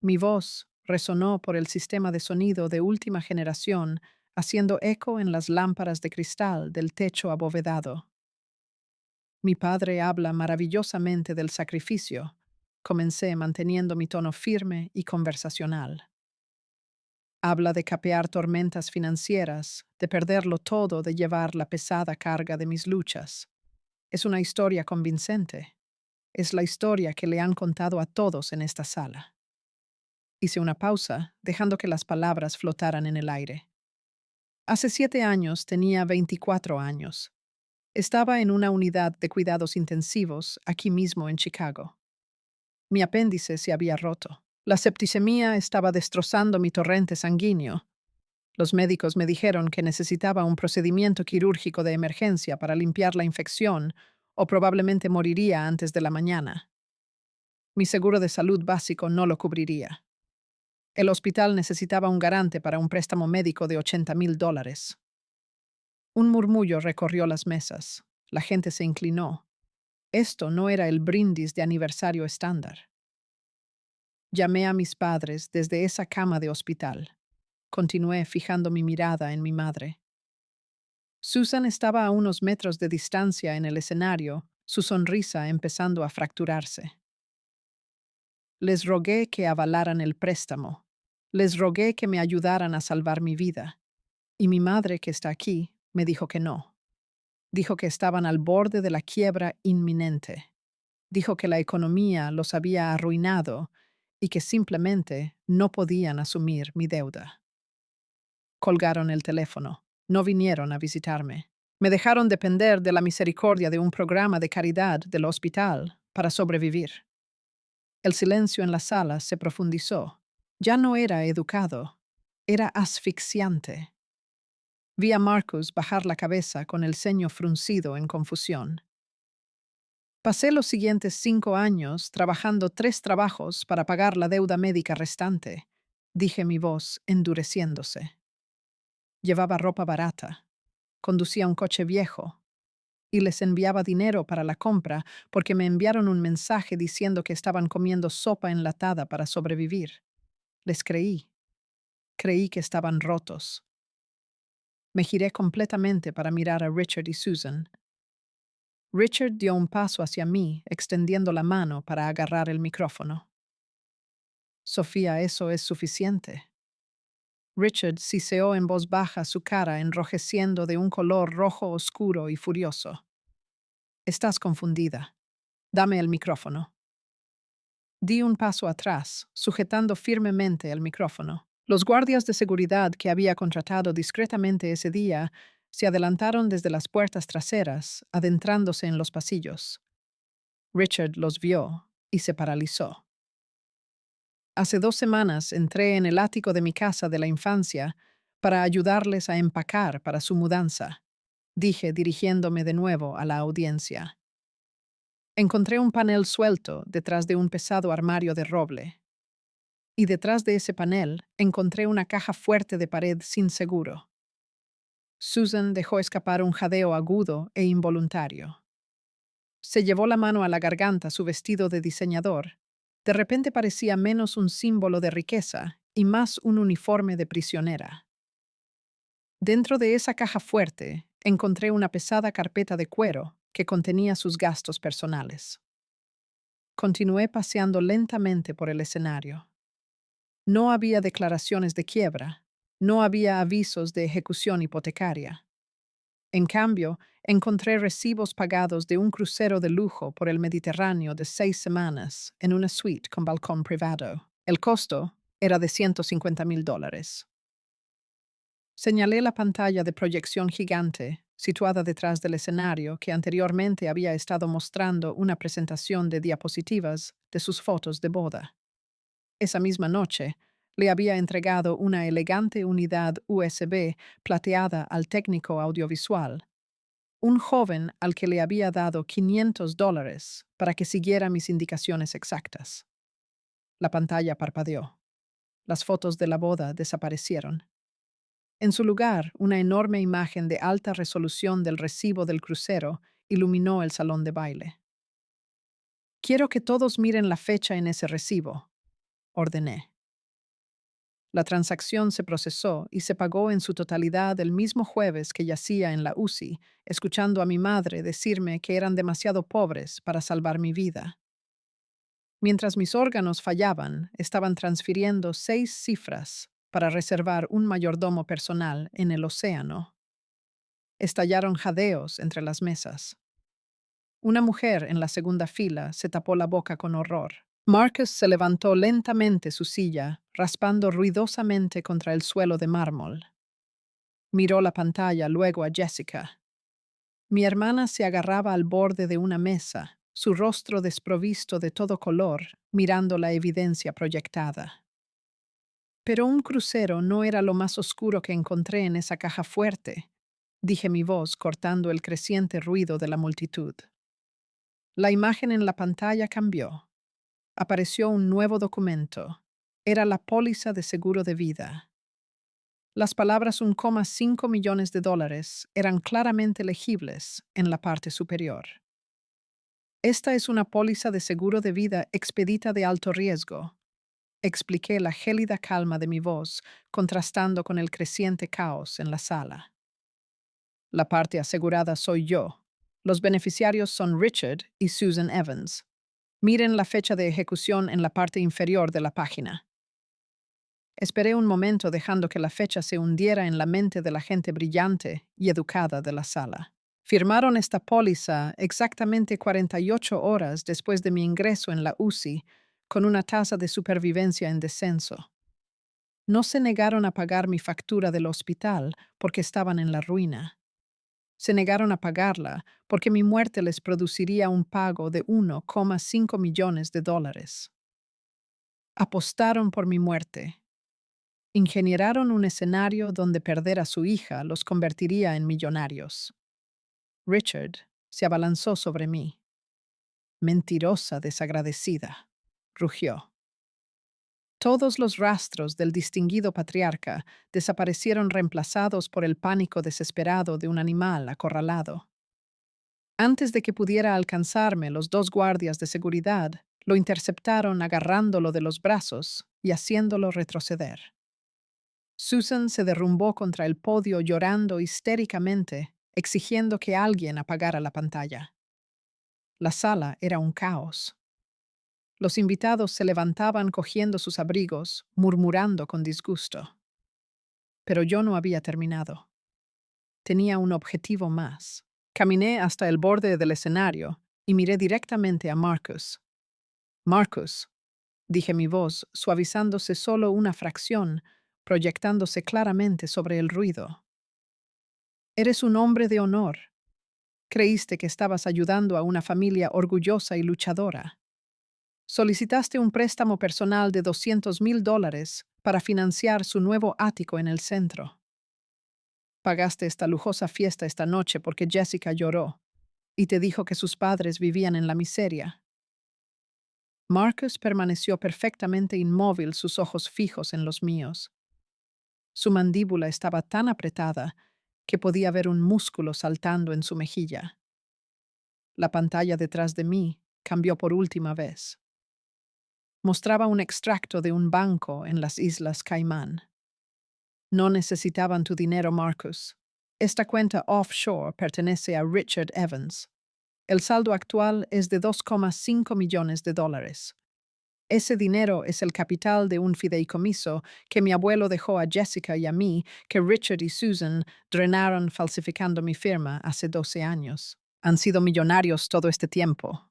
Mi voz resonó por el sistema de sonido de última generación, haciendo eco en las lámparas de cristal del techo abovedado. Mi padre habla maravillosamente del sacrificio. Comencé manteniendo mi tono firme y conversacional. Habla de capear tormentas financieras, de perderlo todo, de llevar la pesada carga de mis luchas. Es una historia convincente. Es la historia que le han contado a todos en esta sala. Hice una pausa, dejando que las palabras flotaran en el aire. Hace 7 años tenía 24 años. Estaba en una unidad de cuidados intensivos aquí mismo en Chicago. Mi apéndice se había roto. La septicemia estaba destrozando mi torrente sanguíneo. Los médicos me dijeron que necesitaba un procedimiento quirúrgico de emergencia para limpiar la infección o probablemente moriría antes de la mañana. Mi seguro de salud básico no lo cubriría. El hospital necesitaba un garante para un préstamo médico de $80,000. Un murmullo recorrió las mesas. La gente se inclinó. Esto no era el brindis de aniversario estándar. Llamé a mis padres desde esa cama de hospital. Continué fijando mi mirada en mi madre. Susan estaba a unos metros de distancia en el escenario, su sonrisa empezando a fracturarse. Les rogué que avalaran el préstamo. Les rogué que me ayudaran a salvar mi vida. Y mi madre, que está aquí, me dijo que no. Dijo que estaban al borde de la quiebra inminente. Dijo que la economía los había arruinado y que simplemente no podían asumir mi deuda. Colgaron el teléfono. No vinieron a visitarme. Me dejaron depender de la misericordia de un programa de caridad del hospital para sobrevivir. El silencio en la sala se profundizó. Ya no era educado, era asfixiante. Vi a Marcus bajar la cabeza con el ceño fruncido en confusión. Pasé los siguientes 5 años trabajando 3 trabajos para pagar la deuda médica restante, dije mi voz endureciéndose. Llevaba ropa barata, conducía un coche viejo y les enviaba dinero para la compra porque me enviaron un mensaje diciendo que estaban comiendo sopa enlatada para sobrevivir. Les creí. Creí que estaban rotos. Me giré completamente para mirar a Richard y Susan. Richard dio un paso hacia mí, extendiendo la mano para agarrar el micrófono. Sofía, eso es suficiente. Richard siseó en voz baja, su cara enrojeciendo de un color rojo oscuro y furioso. Estás confundida. Dame el micrófono. Di un paso atrás, sujetando firmemente el micrófono. Los guardias de seguridad que había contratado discretamente ese día se adelantaron desde las puertas traseras, adentrándose en los pasillos. Richard los vio y se paralizó. Hace 2 semanas entré en el ático de mi casa de la infancia para ayudarles a empacar para su mudanza, dije dirigiéndome de nuevo a la audiencia. Encontré un panel suelto detrás de un pesado armario de roble. Y detrás de ese panel encontré una caja fuerte de pared sin seguro. Susan dejó escapar un jadeo agudo e involuntario. Se llevó la mano a la garganta su vestido de diseñador. De repente parecía menos un símbolo de riqueza y más un uniforme de prisionera. Dentro de esa caja fuerte encontré una pesada carpeta de cuero que contenía sus gastos personales. Continué paseando lentamente por el escenario. No había declaraciones de quiebra, no había avisos de ejecución hipotecaria. En cambio, encontré recibos pagados de un crucero de lujo por el Mediterráneo de 6 semanas en una suite con balcón privado. El costo era de $150,000. Señalé la pantalla de proyección gigante situada detrás del escenario que anteriormente había estado mostrando una presentación de diapositivas de sus fotos de boda. Esa misma noche, le había entregado una elegante unidad USB plateada al técnico audiovisual, un joven al que le había dado $500 para que siguiera mis indicaciones exactas. La pantalla parpadeó. Las fotos de la boda desaparecieron. En su lugar, una enorme imagen de alta resolución del recibo del crucero iluminó el salón de baile. Quiero que todos miren la fecha en ese recibo, ordené. La transacción se procesó y se pagó en su totalidad el mismo jueves que yacía en la UCI, escuchando a mi madre decirme que eran demasiado pobres para salvar mi vida. Mientras mis órganos fallaban, estaban transfiriendo 6 cifras para reservar un mayordomo personal en el océano. Estallaron jadeos entre las mesas. Una mujer en la segunda fila se tapó la boca con horror. Marcus se levantó lentamente su silla, raspando ruidosamente contra el suelo de mármol. Miró la pantalla, luego a Jessica. Mi hermana se agarraba al borde de una mesa, su rostro desprovisto de todo color, mirando la evidencia proyectada. Pero un crucero no era lo más oscuro que encontré en esa caja fuerte, dije mi voz cortando el creciente ruido de la multitud. La imagen en la pantalla cambió. Apareció un nuevo documento. Era la póliza de seguro de vida. Las palabras $1,5 millones eran claramente legibles en la parte superior. Esta es una póliza de seguro de vida expedita de alto riesgo, expliqué la gélida calma de mi voz, contrastando con el creciente caos en la sala. La parte asegurada soy yo. Los beneficiarios son Richard y Susan Evans. Miren la fecha de ejecución en la parte inferior de la página. Esperé un momento dejando que la fecha se hundiera en la mente de la gente brillante y educada de la sala. Firmaron esta póliza exactamente 48 horas después de mi ingreso en la UCI, con una tasa de supervivencia en descenso. No se negaron a pagar mi factura del hospital porque estaban en la ruina. Se negaron a pagarla porque mi muerte les produciría un pago de $1,5 millones. Apostaron por mi muerte. Ingenieraron un escenario donde perder a su hija los convertiría en millonarios. Richard se abalanzó sobre mí. Mentirosa desagradecida, rugió. Todos los rastros del distinguido patriarca desaparecieron reemplazados por el pánico desesperado de un animal acorralado. Antes de que pudiera alcanzarme, los 2 guardias de seguridad lo interceptaron agarrándolo de los brazos y haciéndolo retroceder. Susan se derrumbó contra el podio llorando histéricamente, exigiendo que alguien apagara la pantalla. La sala era un caos. Los invitados se levantaban cogiendo sus abrigos, murmurando con disgusto. Pero yo no había terminado. Tenía un objetivo más. Caminé hasta el borde del escenario y miré directamente a Marcus. Marcus, dije mi voz, suavizándose solo una fracción, proyectándose claramente sobre el ruido. Eres un hombre de honor. Creíste que estabas ayudando a una familia orgullosa y luchadora. Solicitaste un préstamo personal de $200,000 para financiar su nuevo ático en el centro. Pagaste esta lujosa fiesta esta noche porque Jessica lloró y te dijo que sus padres vivían en la miseria. Marcus permaneció perfectamente inmóvil, sus ojos fijos en los míos. Su mandíbula estaba tan apretada que podía ver un músculo saltando en su mejilla. La pantalla detrás de mí cambió por última vez. Mostraba un extracto de un banco en las Islas Caimán. No necesitaban tu dinero, Marcus. Esta cuenta offshore pertenece a Richard Evans. El saldo actual es de $2,5 millones. Ese dinero es el capital de un fideicomiso que mi abuelo dejó a Jessica y a mí, que Richard y Susan drenaron falsificando mi firma hace 12 años. Han sido millonarios todo este tiempo.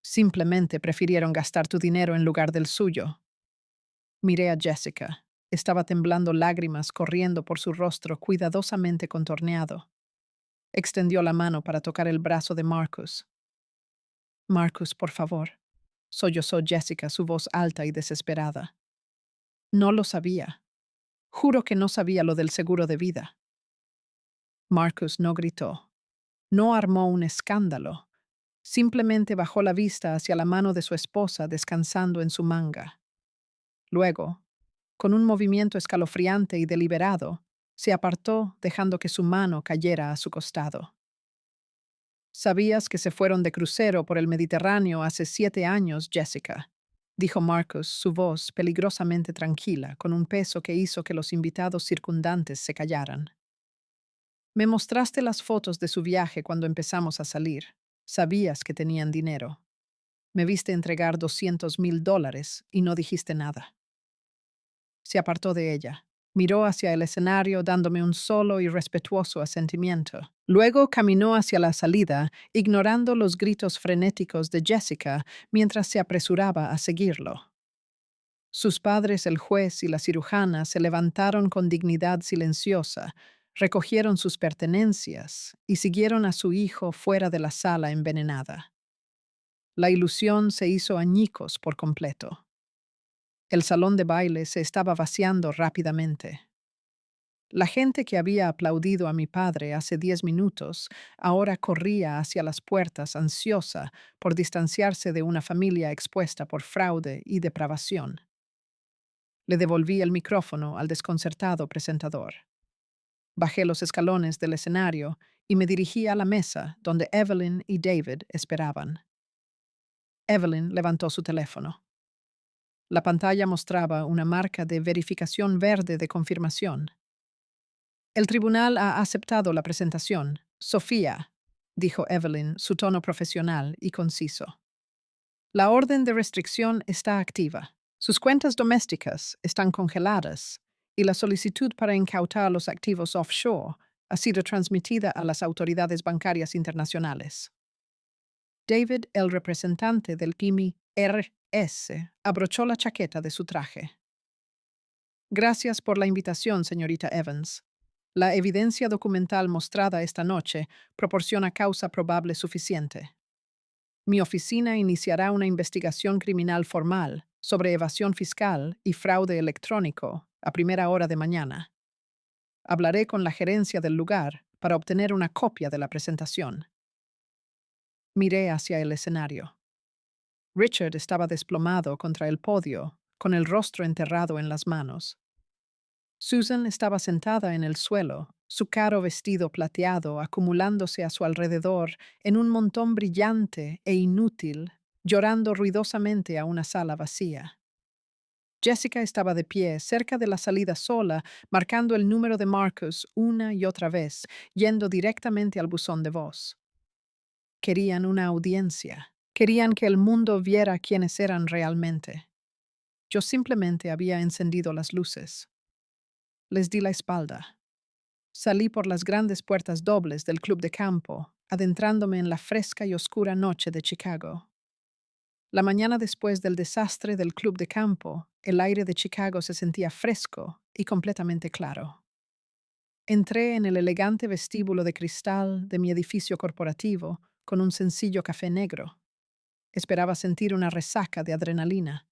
Simplemente prefirieron gastar tu dinero en lugar del suyo. Miré a Jessica. Estaba temblando, lágrimas corriendo por su rostro cuidadosamente contorneado. Extendió la mano para tocar el brazo de Marcus. Marcus, por favor. Sollozó Jessica, su voz alta y desesperada. No lo sabía. Juro que no sabía lo del seguro de vida. Marcus no gritó. No armó un escándalo. Simplemente bajó la vista hacia la mano de su esposa descansando en su manga. Luego, con un movimiento escalofriante y deliberado, se apartó dejando que su mano cayera a su costado. «Sabías que se fueron de crucero por el Mediterráneo hace 7 años, Jessica», dijo Marcus, su voz peligrosamente tranquila, con un peso que hizo que los invitados circundantes se callaran. «Me mostraste las fotos de su viaje cuando empezamos a salir. Sabías que tenían dinero. Me viste entregar $200,000 y no dijiste nada». Se apartó de ella. Miró hacia el escenario dándome un solo y respetuoso asentimiento. Luego caminó hacia la salida, ignorando los gritos frenéticos de Jessica mientras se apresuraba a seguirlo. Sus padres, el juez y la cirujana, se levantaron con dignidad silenciosa, recogieron sus pertenencias y siguieron a su hijo fuera de la sala envenenada. La ilusión se hizo añicos por completo. El salón de baile se estaba vaciando rápidamente. La gente que había aplaudido a mi padre hace 10 minutos ahora corría hacia las puertas ansiosa por distanciarse de una familia expuesta por fraude y depravación. Le devolví el micrófono al desconcertado presentador. Bajé los escalones del escenario y me dirigí a la mesa donde Evelyn y David esperaban. Evelyn levantó su teléfono. La pantalla mostraba una marca de verificación verde de confirmación. «El tribunal ha aceptado la presentación. Sofía», dijo Evelyn, su tono profesional y conciso. «La orden de restricción está activa. Sus cuentas domésticas están congeladas y la solicitud para incautar los activos offshore ha sido transmitida a las autoridades bancarias internacionales». David, el representante del IRS, abrochó la chaqueta de su traje. «Gracias por la invitación, señorita Evans. La evidencia documental mostrada esta noche proporciona causa probable suficiente. Mi oficina iniciará una investigación criminal formal sobre evasión fiscal y fraude electrónico a primera hora de mañana. Hablaré con la gerencia del lugar para obtener una copia de la presentación». Miré hacia el escenario. Richard estaba desplomado contra el podio, con el rostro enterrado en las manos. Susan estaba sentada en el suelo, su caro vestido plateado acumulándose a su alrededor en un montón brillante e inútil, llorando ruidosamente a una sala vacía. Jessica estaba de pie, cerca de la salida sola, marcando el número de Marcus una y otra vez, yendo directamente al buzón de voz. Querían una audiencia. Querían que el mundo viera quiénes eran realmente. Yo simplemente había encendido las luces. Les di la espalda. Salí por las grandes puertas dobles del club de campo, adentrándome en la fresca y oscura noche de Chicago. La mañana después del desastre del club de campo, el aire de Chicago se sentía fresco y completamente claro. Entré en el elegante vestíbulo de cristal de mi edificio corporativo con un sencillo café negro. Esperaba sentir una resaca de adrenalina.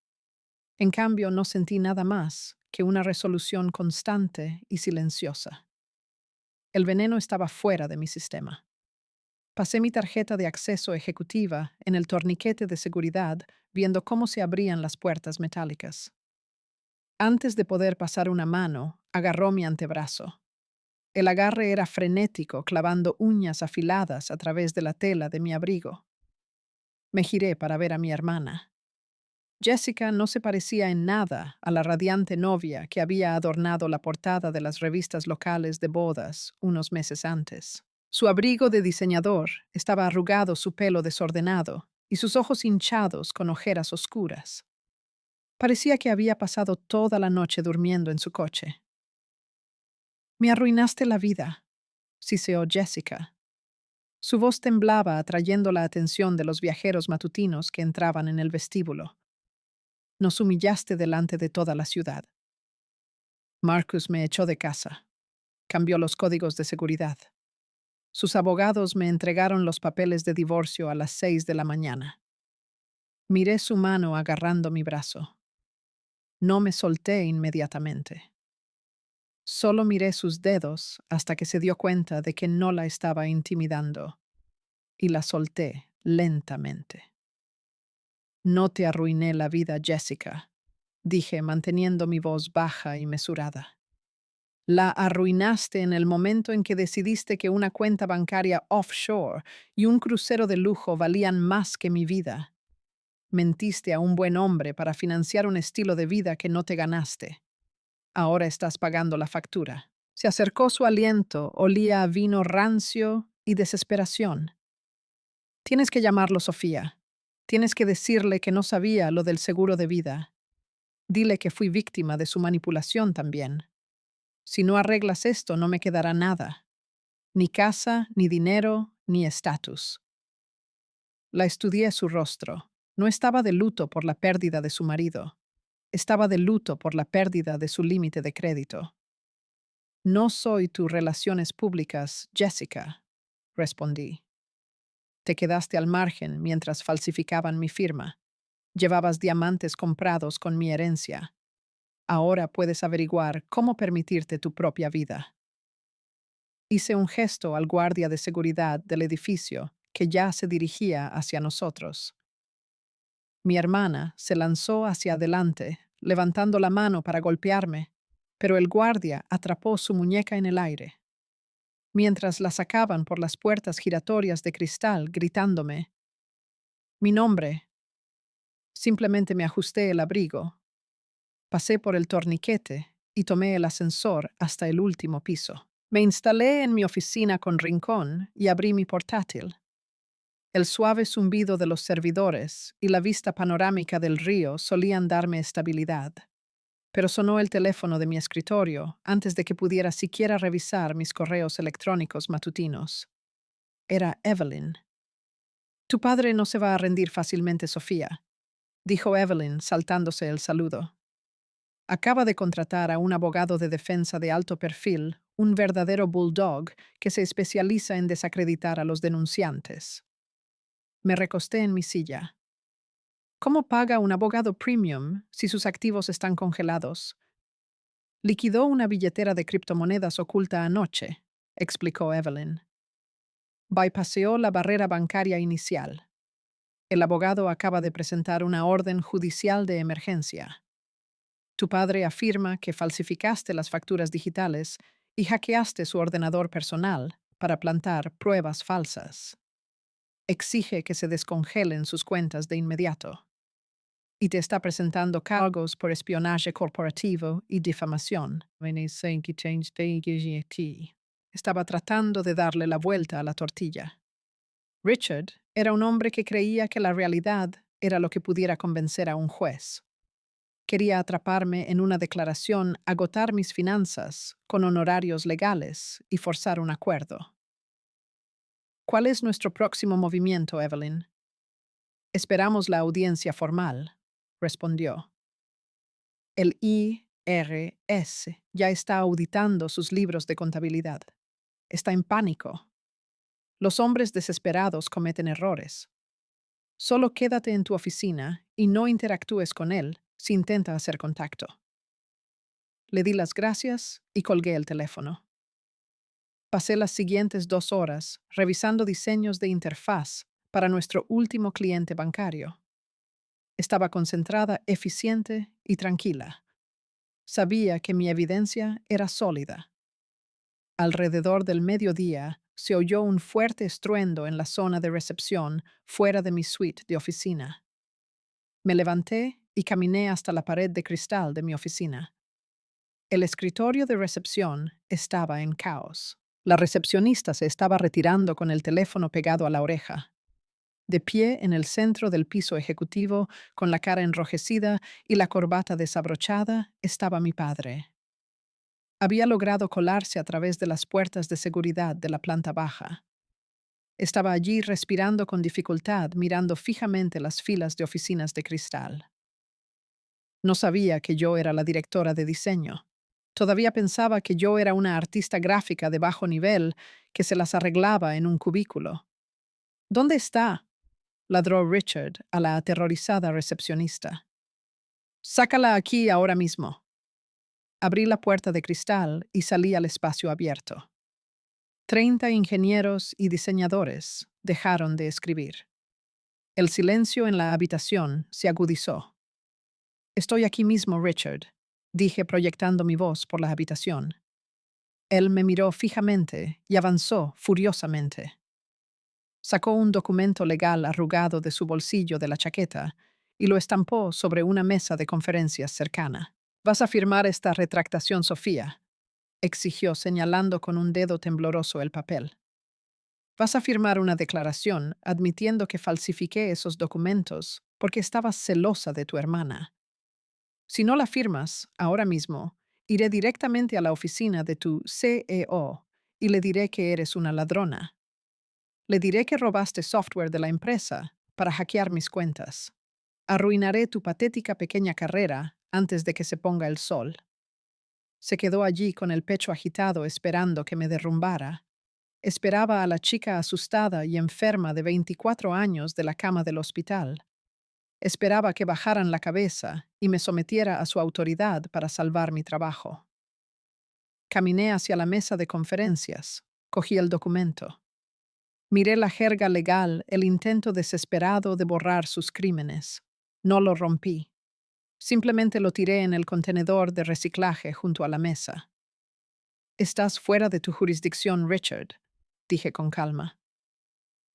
En cambio, no sentí nada más que una resolución constante y silenciosa. El veneno estaba fuera de mi sistema. Pasé mi tarjeta de acceso ejecutiva en el torniquete de seguridad, viendo cómo se abrían las puertas metálicas. Antes de poder pasar una mano, agarró mi antebrazo. El agarre era frenético, clavando uñas afiladas a través de la tela de mi abrigo. Me giré para ver a mi hermana. Jessica no se parecía en nada a la radiante novia que había adornado la portada de las revistas locales de bodas unos meses antes. Su abrigo de diseñador estaba arrugado, su pelo desordenado y sus ojos hinchados con ojeras oscuras. Parecía que había pasado toda la noche durmiendo en su coche. «Me arruinaste la vida», siseó Jessica. Su voz temblaba, atrayendo la atención de los viajeros matutinos que entraban en el vestíbulo. Nos humillaste delante de toda la ciudad. Marcus me echó de casa. Cambió los códigos de seguridad. Sus abogados me entregaron los papeles de divorcio a las 6 de la mañana. Miré su mano agarrando mi brazo. No me solté inmediatamente. Solo miré sus dedos hasta que se dio cuenta de que no la estaba intimidando, y la solté lentamente. No te arruiné la vida, Jessica, dije manteniendo mi voz baja y mesurada. La arruinaste en el momento en que decidiste que una cuenta bancaria offshore y un crucero de lujo valían más que mi vida. Mentiste a un buen hombre para financiar un estilo de vida que no te ganaste. Ahora estás pagando la factura. Se acercó su aliento, olía a vino rancio y desesperación. Tienes que llamarlo, Sofía. Tienes que decirle que no sabía lo del seguro de vida. Dile que fui víctima de su manipulación también. Si no arreglas esto, no me quedará nada. Ni casa, ni dinero, ni estatus. La estudié su rostro. No estaba de luto por la pérdida de su marido. Estaba de luto por la pérdida de su límite de crédito. No soy tus relaciones públicas, Jessica, respondí. Te quedaste al margen mientras falsificaban mi firma. Llevabas diamantes comprados con mi herencia. Ahora puedes averiguar cómo permitirte tu propia vida. Hice un gesto al guardia de seguridad del edificio que ya se dirigía hacia nosotros. Mi hermana se lanzó hacia adelante, levantando la mano para golpearme, pero el guardia atrapó su muñeca en el aire. Mientras la sacaban por las puertas giratorias de cristal, gritándome mi nombre, simplemente me ajusté el abrigo, pasé por el torniquete y tomé el ascensor hasta el último piso. Me instalé en mi oficina con rincón y abrí mi portátil. El suave zumbido de los servidores y la vista panorámica del río solían darme estabilidad. Pero sonó el teléfono de mi escritorio antes de que pudiera siquiera revisar mis correos electrónicos matutinos. Era Evelyn. Tu padre no se va a rendir fácilmente, Sofía, dijo Evelyn, saltándose el saludo. Acaba de contratar a un abogado de defensa de alto perfil, un verdadero bulldog que se especializa en desacreditar a los denunciantes. Me recosté en mi silla. ¿Cómo paga un abogado premium si sus activos están congelados? Liquidó una billetera de criptomonedas oculta anoche, explicó Evelyn. Bypaseó la barrera bancaria inicial. El abogado acaba de presentar una orden judicial de emergencia. Tu padre afirma que falsificaste las facturas digitales y hackeaste su ordenador personal para plantar pruebas falsas. Exige que se descongelen sus cuentas de inmediato. Y te está presentando cargos por espionaje corporativo y difamación. Estaba tratando de darle la vuelta a la tortilla. Richard era un hombre que creía que la realidad era lo que pudiera convencer a un juez. Quería atraparme en una declaración, agotar mis finanzas con honorarios legales y forzar un acuerdo. ¿Cuál es nuestro próximo movimiento, Evelyn? Esperamos la audiencia formal, respondió. El IRS ya está auditando sus libros de contabilidad. Está en pánico. Los hombres desesperados cometen errores. Solo quédate en tu oficina y no interactúes con él si intenta hacer contacto. Le di las gracias y colgué el teléfono. Pasé las siguientes 2 horas revisando diseños de interfaz para nuestro último cliente bancario. Estaba concentrada, eficiente y tranquila. Sabía que mi evidencia era sólida. Alrededor del mediodía se oyó un fuerte estruendo en la zona de recepción fuera de mi suite de oficina. Me levanté y caminé hasta la pared de cristal de mi oficina. El escritorio de recepción estaba en caos. La recepcionista se estaba retirando con el teléfono pegado a la oreja. De pie en el centro del piso ejecutivo, con la cara enrojecida y la corbata desabrochada, estaba mi padre. Había logrado colarse a través de las puertas de seguridad de la planta baja. Estaba allí respirando con dificultad, mirando fijamente las filas de oficinas de cristal. No sabía que yo era la directora de diseño. Todavía pensaba que yo era una artista gráfica de bajo nivel que se las arreglaba en un cubículo. ¿Dónde está?, ladró Richard a la aterrorizada recepcionista. Sácala aquí ahora mismo. Abrí la puerta de cristal y salí al espacio abierto. 30 ingenieros y diseñadores dejaron de escribir. El silencio en la habitación se agudizó. Estoy aquí mismo, Richard, dije proyectando mi voz por la habitación. Él me miró fijamente y avanzó furiosamente. Sacó un documento legal arrugado de su bolsillo de la chaqueta y lo estampó sobre una mesa de conferencias cercana. «¿Vas a firmar esta retractación, Sofía?», exigió señalando con un dedo tembloroso el papel. «Vas a firmar una declaración admitiendo que falsifiqué esos documentos porque estabas celosa de tu hermana. Si no la firmas, ahora mismo, iré directamente a la oficina de tu CEO y le diré que eres una ladrona. Le diré que robaste software de la empresa para hackear mis cuentas. Arruinaré tu patética pequeña carrera antes de que se ponga el sol». Se quedó allí con el pecho agitado esperando que me derrumbara. Esperaba a la chica asustada y enferma de 24 años de la cama del hospital. Esperaba que bajaran la cabeza y me sometiera a su autoridad para salvar mi trabajo. Caminé hacia la mesa de conferencias. Cogí el documento. Miré la jerga legal, el intento desesperado de borrar sus crímenes. No lo rompí. Simplemente lo tiré en el contenedor de reciclaje junto a la mesa. «Estás fuera de tu jurisdicción, Richard», dije con calma.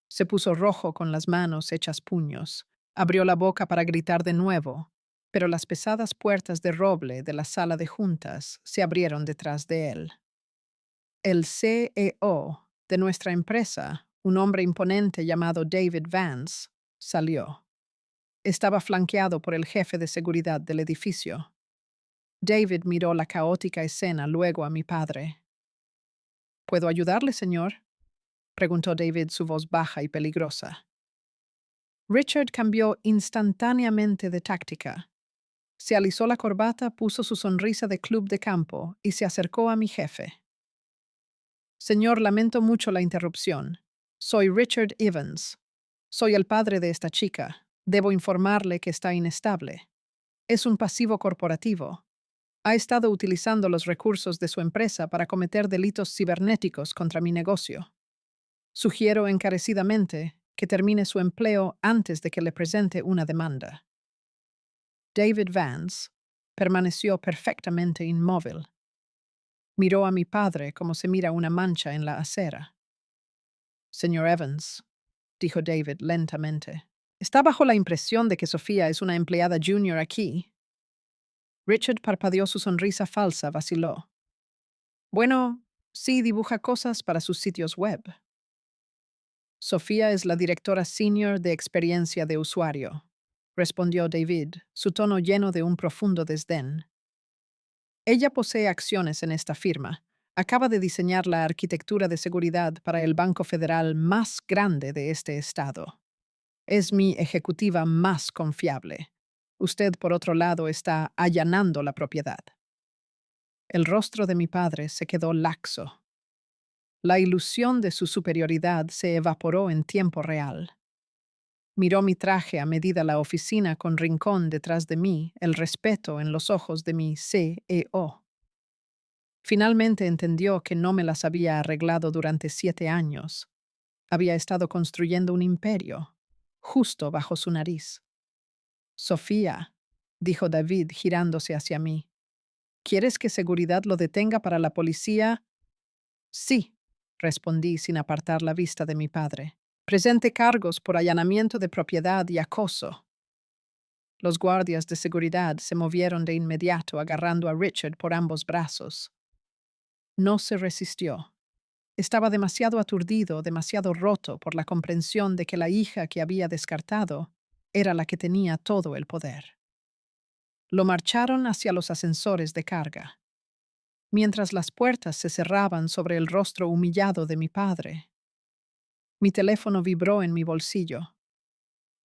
Se puso rojo con las manos hechas puños. Abrió la boca para gritar de nuevo, pero las pesadas puertas de roble de la sala de juntas se abrieron detrás de él. El CEO de nuestra empresa, un hombre imponente llamado David Vance, salió. Estaba flanqueado por el jefe de seguridad del edificio. David miró la caótica escena luego a mi padre. «¿Puedo ayudarle, señor?», preguntó David, su voz baja y peligrosa. Richard cambió instantáneamente de táctica. Se alisó la corbata, puso su sonrisa de club de campo y se acercó a mi jefe. «Señor, lamento mucho la interrupción. Soy Richard Evans. Soy el padre de esta chica. Debo informarle que está inestable. Es un pasivo corporativo. Ha estado utilizando los recursos de su empresa para cometer delitos cibernéticos contra mi negocio. Sugiero encarecidamente que termine su empleo antes de que le presente una demanda». David Vance permaneció perfectamente inmóvil. Miró a mi padre como se mira una mancha en la acera. «Señor Evans», dijo David lentamente, «¿está bajo la impresión de que Sofía es una empleada junior aquí?» Richard parpadeó, su sonrisa falsa vaciló. «Bueno, sí, dibuja cosas para sus sitios web». «Sofía es la directora senior de experiencia de usuario», respondió David, su tono lleno de un profundo desdén. «Ella posee acciones en esta firma. Acaba de diseñar la arquitectura de seguridad para el banco federal más grande de este estado. Es mi ejecutiva más confiable. Usted, por otro lado, está allanando la propiedad». El rostro de mi padre se quedó laxo. La ilusión de su superioridad se evaporó en tiempo real. Miró mi traje a medida la oficina con rincón detrás de mí, el respeto en los ojos de mi CEO. Finalmente entendió que no me las había arreglado durante 7 años. Había estado construyendo un imperio, justo bajo su nariz. «Sofía», dijo David girándose hacia mí, «¿quieres que seguridad lo detenga para la policía?» «Sí», respondí sin apartar la vista de mi padre. «Presente cargos por allanamiento de propiedad y acoso». Los guardias de seguridad se movieron de inmediato agarrando a Richard por ambos brazos. No se resistió. Estaba demasiado aturdido, demasiado roto por la comprensión de que la hija que había descartado era la que tenía todo el poder. Lo marcharon hacia los ascensores de carga. Mientras las puertas se cerraban sobre el rostro humillado de mi padre, mi teléfono vibró en mi bolsillo.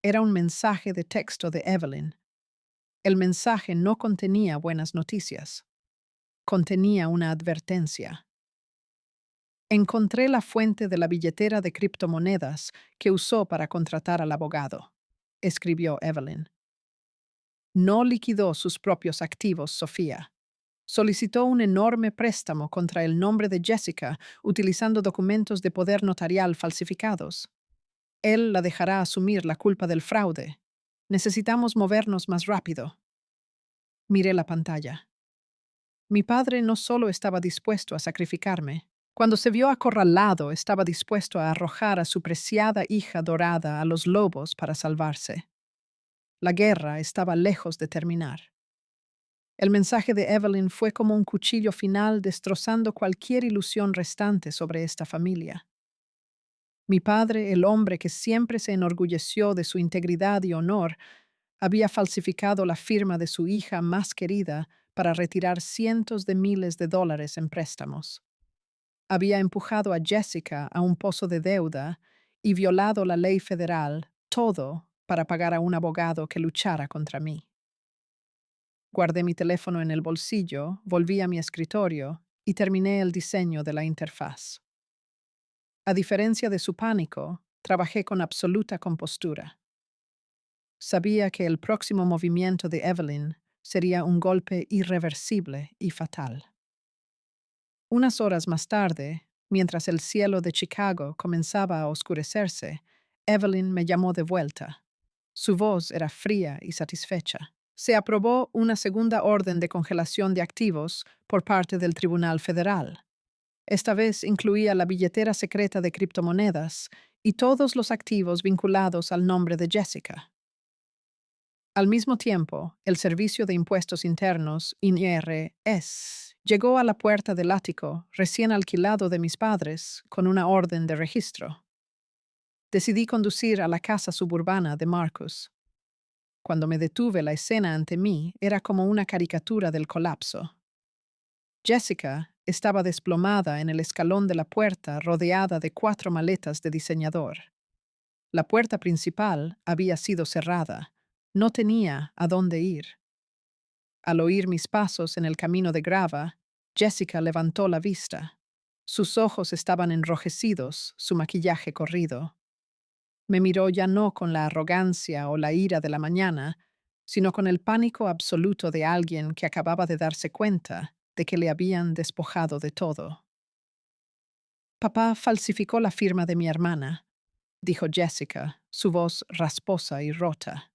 Era un mensaje de texto de Evelyn. El mensaje no contenía buenas noticias. Contenía una advertencia. Encontré la fuente de la billetera de criptomonedas que usó para contratar al abogado, escribió Evelyn. No liquidó sus propios activos, Sofía. Solicitó un enorme préstamo contra el nombre de Jessica utilizando documentos de poder notarial falsificados. Él la dejará asumir la culpa del fraude. Necesitamos movernos más rápido. Miré la pantalla. Mi padre no solo estaba dispuesto a sacrificarme. Cuando se vio acorralado, estaba dispuesto a arrojar a su preciada hija dorada a los lobos para salvarse. La guerra estaba lejos de terminar. El mensaje de Evelyn fue como un cuchillo final destrozando cualquier ilusión restante sobre esta familia. Mi padre, el hombre que siempre se enorgulleció de su integridad y honor, había falsificado la firma de su hija más querida para retirar cientos de miles de dólares en préstamos. Había empujado a Jessica a un pozo de deuda y violado la ley federal, todo para pagar a un abogado que luchara contra mí. Guardé mi teléfono en el bolsillo, volví a mi escritorio y terminé el diseño de la interfaz. A diferencia de su pánico, trabajé con absoluta compostura. Sabía que el próximo movimiento de Evelyn sería un golpe irreversible y fatal. Unas horas más tarde, mientras el cielo de Chicago comenzaba a oscurecerse, Evelyn me llamó de vuelta. Su voz era fría y satisfecha. Se aprobó una segunda orden de congelación de activos por parte del Tribunal Federal. Esta vez incluía la billetera secreta de criptomonedas y todos los activos vinculados al nombre de Jessica. Al mismo tiempo, el Servicio de Impuestos Internos, IRS, llegó a la puerta del ático recién alquilado de mis padres con una orden de registro. Decidí conducir a la casa suburbana de Marcus. Cuando me detuve, la escena ante mí era como una caricatura del colapso. Jessica estaba desplomada en el escalón de la puerta rodeada de 4 maletas de diseñador. La puerta principal había sido cerrada. No tenía a dónde ir. Al oír mis pasos en el camino de grava, Jessica levantó la vista. Sus ojos estaban enrojecidos, su maquillaje corrido. Me miró ya no con la arrogancia o la ira de la mañana, sino con el pánico absoluto de alguien que acababa de darse cuenta de que le habían despojado de todo. Papá falsificó la firma de mi hermana, dijo Jessica, su voz rasposa y rota.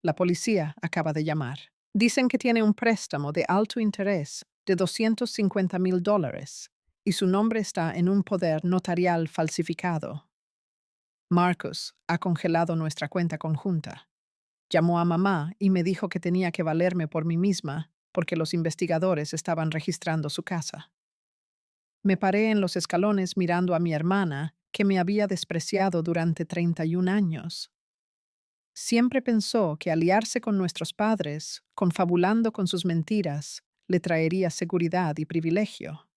La policía acaba de llamar. Dicen que tiene un préstamo de alto interés de $250,000 y su nombre está en un poder notarial falsificado. Marcus ha congelado nuestra cuenta conjunta. Llamó a mamá y me dijo que tenía que valerme por mí misma porque los investigadores estaban registrando su casa. Me paré en los escalones mirando a mi hermana, que me había despreciado durante 31 años. Siempre pensó que aliarse con nuestros padres, confabulando con sus mentiras, le traería seguridad y privilegio.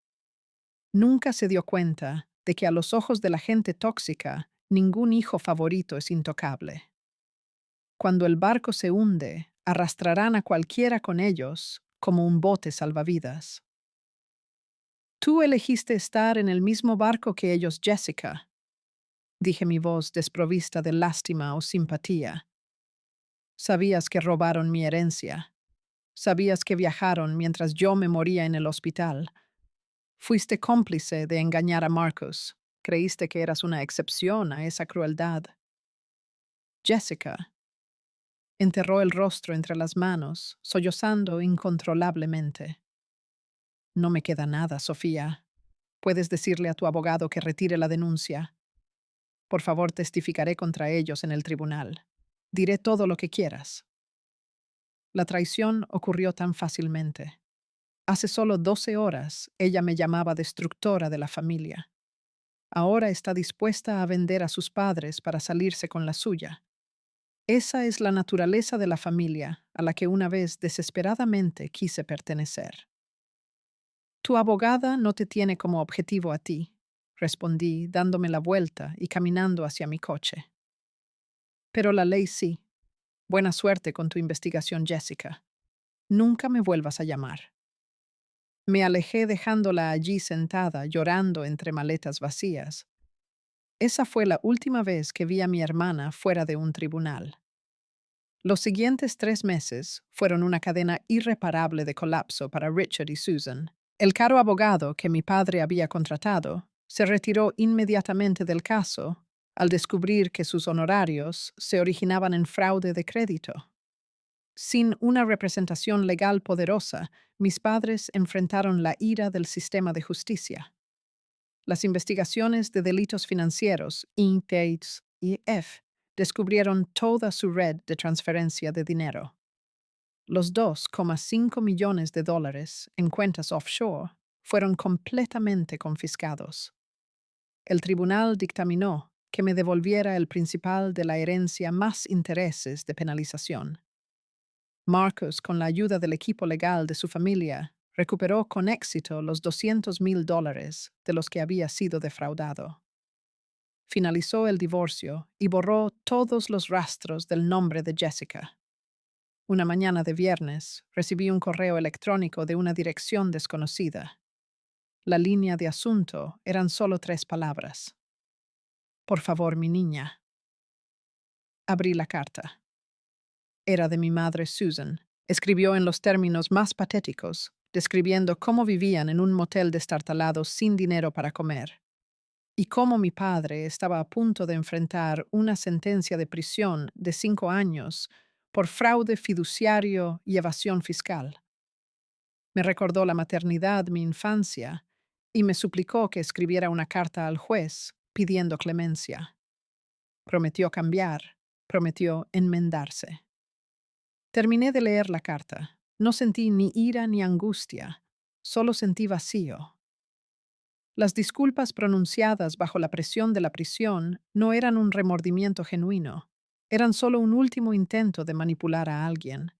Nunca se dio cuenta de que a los ojos de la gente tóxica, ningún hijo favorito es intocable. Cuando el barco se hunde, arrastrarán a cualquiera con ellos como un bote salvavidas. Tú elegiste estar en el mismo barco que ellos, Jessica, dije mi voz desprovista de lástima o simpatía. Sabías que robaron mi herencia. Sabías que viajaron mientras yo me moría en el hospital. Fuiste cómplice de engañar a Marcus. Creíste que eras una excepción a esa crueldad. Jessica enterró el rostro entre las manos, sollozando incontrolablemente. No me queda nada, Sofía. Puedes decirle a tu abogado que retire la denuncia. Por favor, testificaré contra ellos en el tribunal. Diré todo lo que quieras. La traición ocurrió tan fácilmente. Hace solo 12 horas ella me llamaba destructora de la familia. Ahora está dispuesta a vender a sus padres para salirse con la suya. Esa es la naturaleza de la familia a la que una vez desesperadamente quise pertenecer. Tu abogada no te tiene como objetivo a ti, respondí, dándome la vuelta y caminando hacia mi coche. Pero la ley sí. Buena suerte con tu investigación, Jessica. Nunca me vuelvas a llamar. Me alejé dejándola allí sentada, llorando entre maletas vacías. Esa fue la última vez que vi a mi hermana fuera de un tribunal. Los siguientes 3 meses fueron una cadena irreparable de colapso para Richard y Susan. El caro abogado que mi padre había contratado se retiró inmediatamente del caso al descubrir que sus honorarios se originaban en fraude de crédito. Sin una representación legal poderosa, mis padres enfrentaron la ira del sistema de justicia. Las investigaciones de delitos financieros, INTACE y F, descubrieron toda su red de transferencia de dinero. Los 2,5 millones de dólares en cuentas offshore fueron completamente confiscados. El tribunal dictaminó que me devolviera el principal de la herencia más intereses de penalización. Marcus, con la ayuda del equipo legal de su familia, recuperó con éxito los $200,000 de los que había sido defraudado. Finalizó el divorcio y borró todos los rastros del nombre de Jessica. Una mañana de viernes recibí un correo electrónico de una dirección desconocida. La línea de asunto eran solo 3 palabras. Por favor, mi niña. Abrí la carta. Era de mi madre Susan. Escribió en los términos más patéticos, describiendo cómo vivían en un motel destartalado sin dinero para comer, y cómo mi padre estaba a punto de enfrentar una sentencia de prisión de 5 años por fraude fiduciario y evasión fiscal. Me recordó la maternidad, mi infancia, y me suplicó que escribiera una carta al juez pidiendo clemencia. Prometió cambiar, prometió enmendarse. Terminé de leer la carta. No sentí ni ira ni angustia, solo sentí vacío. Las disculpas pronunciadas bajo la presión de la prisión no eran un remordimiento genuino, eran solo un último intento de manipular a alguien.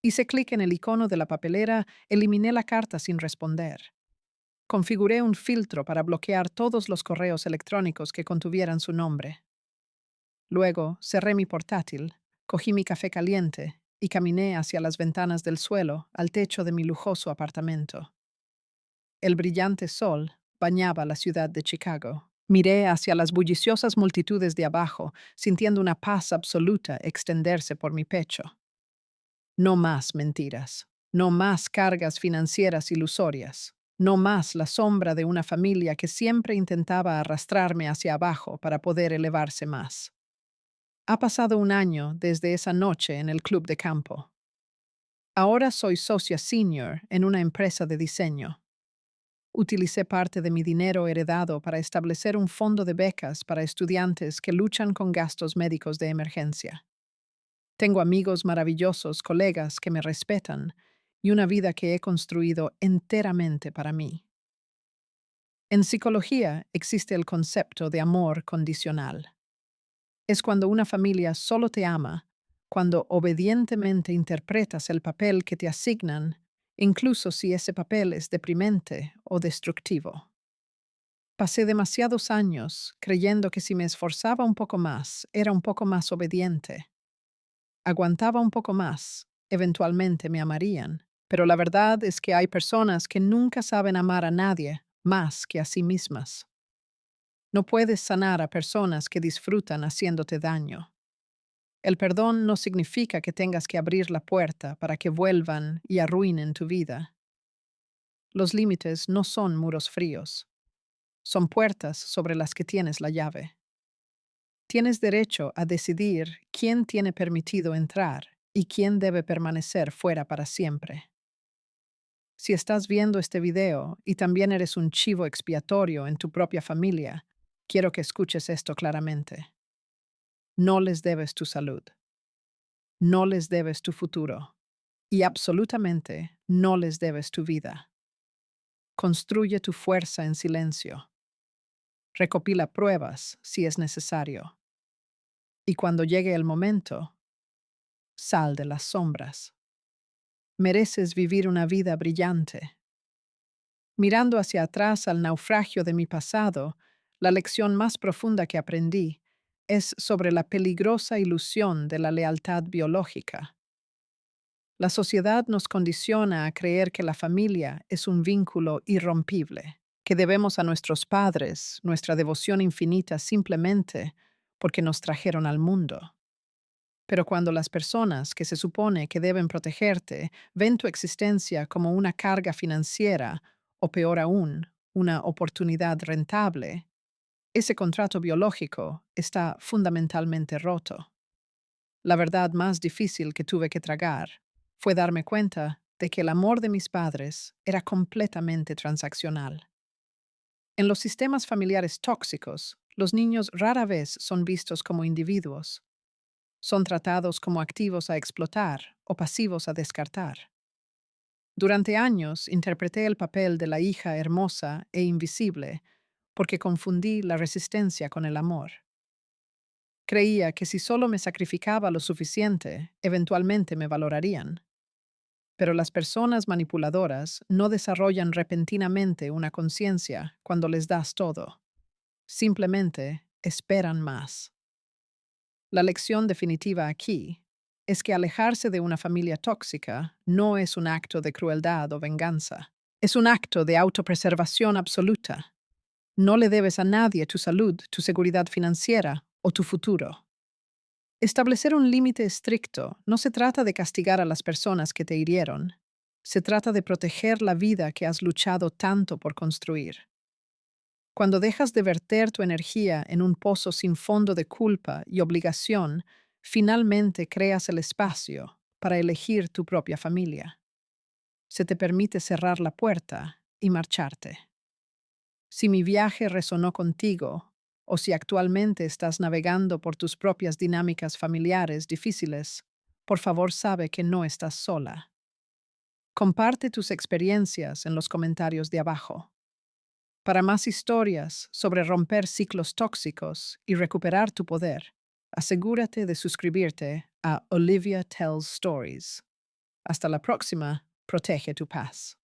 Hice clic en el icono de la papelera, eliminé la carta sin responder. Configuré un filtro para bloquear todos los correos electrónicos que contuvieran su nombre. Luego cerré mi portátil, cogí mi café caliente y caminé hacia las ventanas del suelo al techo de mi lujoso apartamento. El brillante sol bañaba la ciudad de Chicago. Miré hacia las bulliciosas multitudes de abajo, sintiendo una paz absoluta extenderse por mi pecho. No más mentiras, no más cargas financieras ilusorias, no más la sombra de una familia que siempre intentaba arrastrarme hacia abajo para poder elevarse más. Ha pasado un año desde esa noche en el club de campo. Ahora soy socia senior en una empresa de diseño. Utilicé parte de mi dinero heredado para establecer un fondo de becas para estudiantes que luchan con gastos médicos de emergencia. Tengo amigos maravillosos, colegas que me respetan y una vida que he construido enteramente para mí. En psicología existe el concepto de amor condicional. Es cuando una familia solo te ama, cuando obedientemente interpretas el papel que te asignan, incluso si ese papel es deprimente o destructivo. Pasé demasiados años creyendo que si me esforzaba un poco más, era un poco más obediente. Aguantaba un poco más, eventualmente me amarían. Pero la verdad es que hay personas que nunca saben amar a nadie más que a sí mismas. No puedes sanar a personas que disfrutan haciéndote daño. El perdón no significa que tengas que abrir la puerta para que vuelvan y arruinen tu vida. Los límites no son muros fríos. Son puertas sobre las que tienes la llave. Tienes derecho a decidir quién tiene permitido entrar y quién debe permanecer fuera para siempre. Si estás viendo este video y también eres un chivo expiatorio en tu propia familia, quiero que escuches esto claramente. No les debes tu salud. No les debes tu futuro. Y absolutamente no les debes tu vida. Construye tu fuerza en silencio. Recopila pruebas si es necesario. Y cuando llegue el momento, sal de las sombras. Mereces vivir una vida brillante. Mirando hacia atrás al naufragio de mi pasado, la lección más profunda que aprendí es sobre la peligrosa ilusión de la lealtad biológica. La sociedad nos condiciona a creer que la familia es un vínculo irrompible, que debemos a nuestros padres nuestra devoción infinita simplemente porque nos trajeron al mundo. Pero cuando las personas que se supone que deben protegerte ven tu existencia como una carga financiera o peor aún, una oportunidad rentable, ese contrato biológico está fundamentalmente roto. La verdad más difícil que tuve que tragar fue darme cuenta de que el amor de mis padres era completamente transaccional. En los sistemas familiares tóxicos, los niños rara vez son vistos como individuos. Son tratados como activos a explotar o pasivos a descartar. Durante años interpreté el papel de la hija hermosa e invisible porque confundí la resistencia con el amor. Creía que si solo me sacrificaba lo suficiente, eventualmente me valorarían. Pero las personas manipuladoras no desarrollan repentinamente una conciencia cuando les das todo. Simplemente esperan más. La lección definitiva aquí es que alejarse de una familia tóxica no es un acto de crueldad o venganza. Es un acto de autopreservación absoluta. No le debes a nadie tu salud, tu seguridad financiera o tu futuro. Establecer un límite estricto no se trata de castigar a las personas que te hirieron. Se trata de proteger la vida que has luchado tanto por construir. Cuando dejas de verter tu energía en un pozo sin fondo de culpa y obligación, finalmente creas el espacio para elegir tu propia familia. Se te permite cerrar la puerta y marcharte. Si mi viaje resonó contigo, o si actualmente estás navegando por tus propias dinámicas familiares difíciles, por favor sabe que no estás sola. Comparte tus experiencias en los comentarios de abajo. Para más historias sobre romper ciclos tóxicos y recuperar tu poder, asegúrate de suscribirte a Olivia Tells Stories. Hasta la próxima, protege tu paz.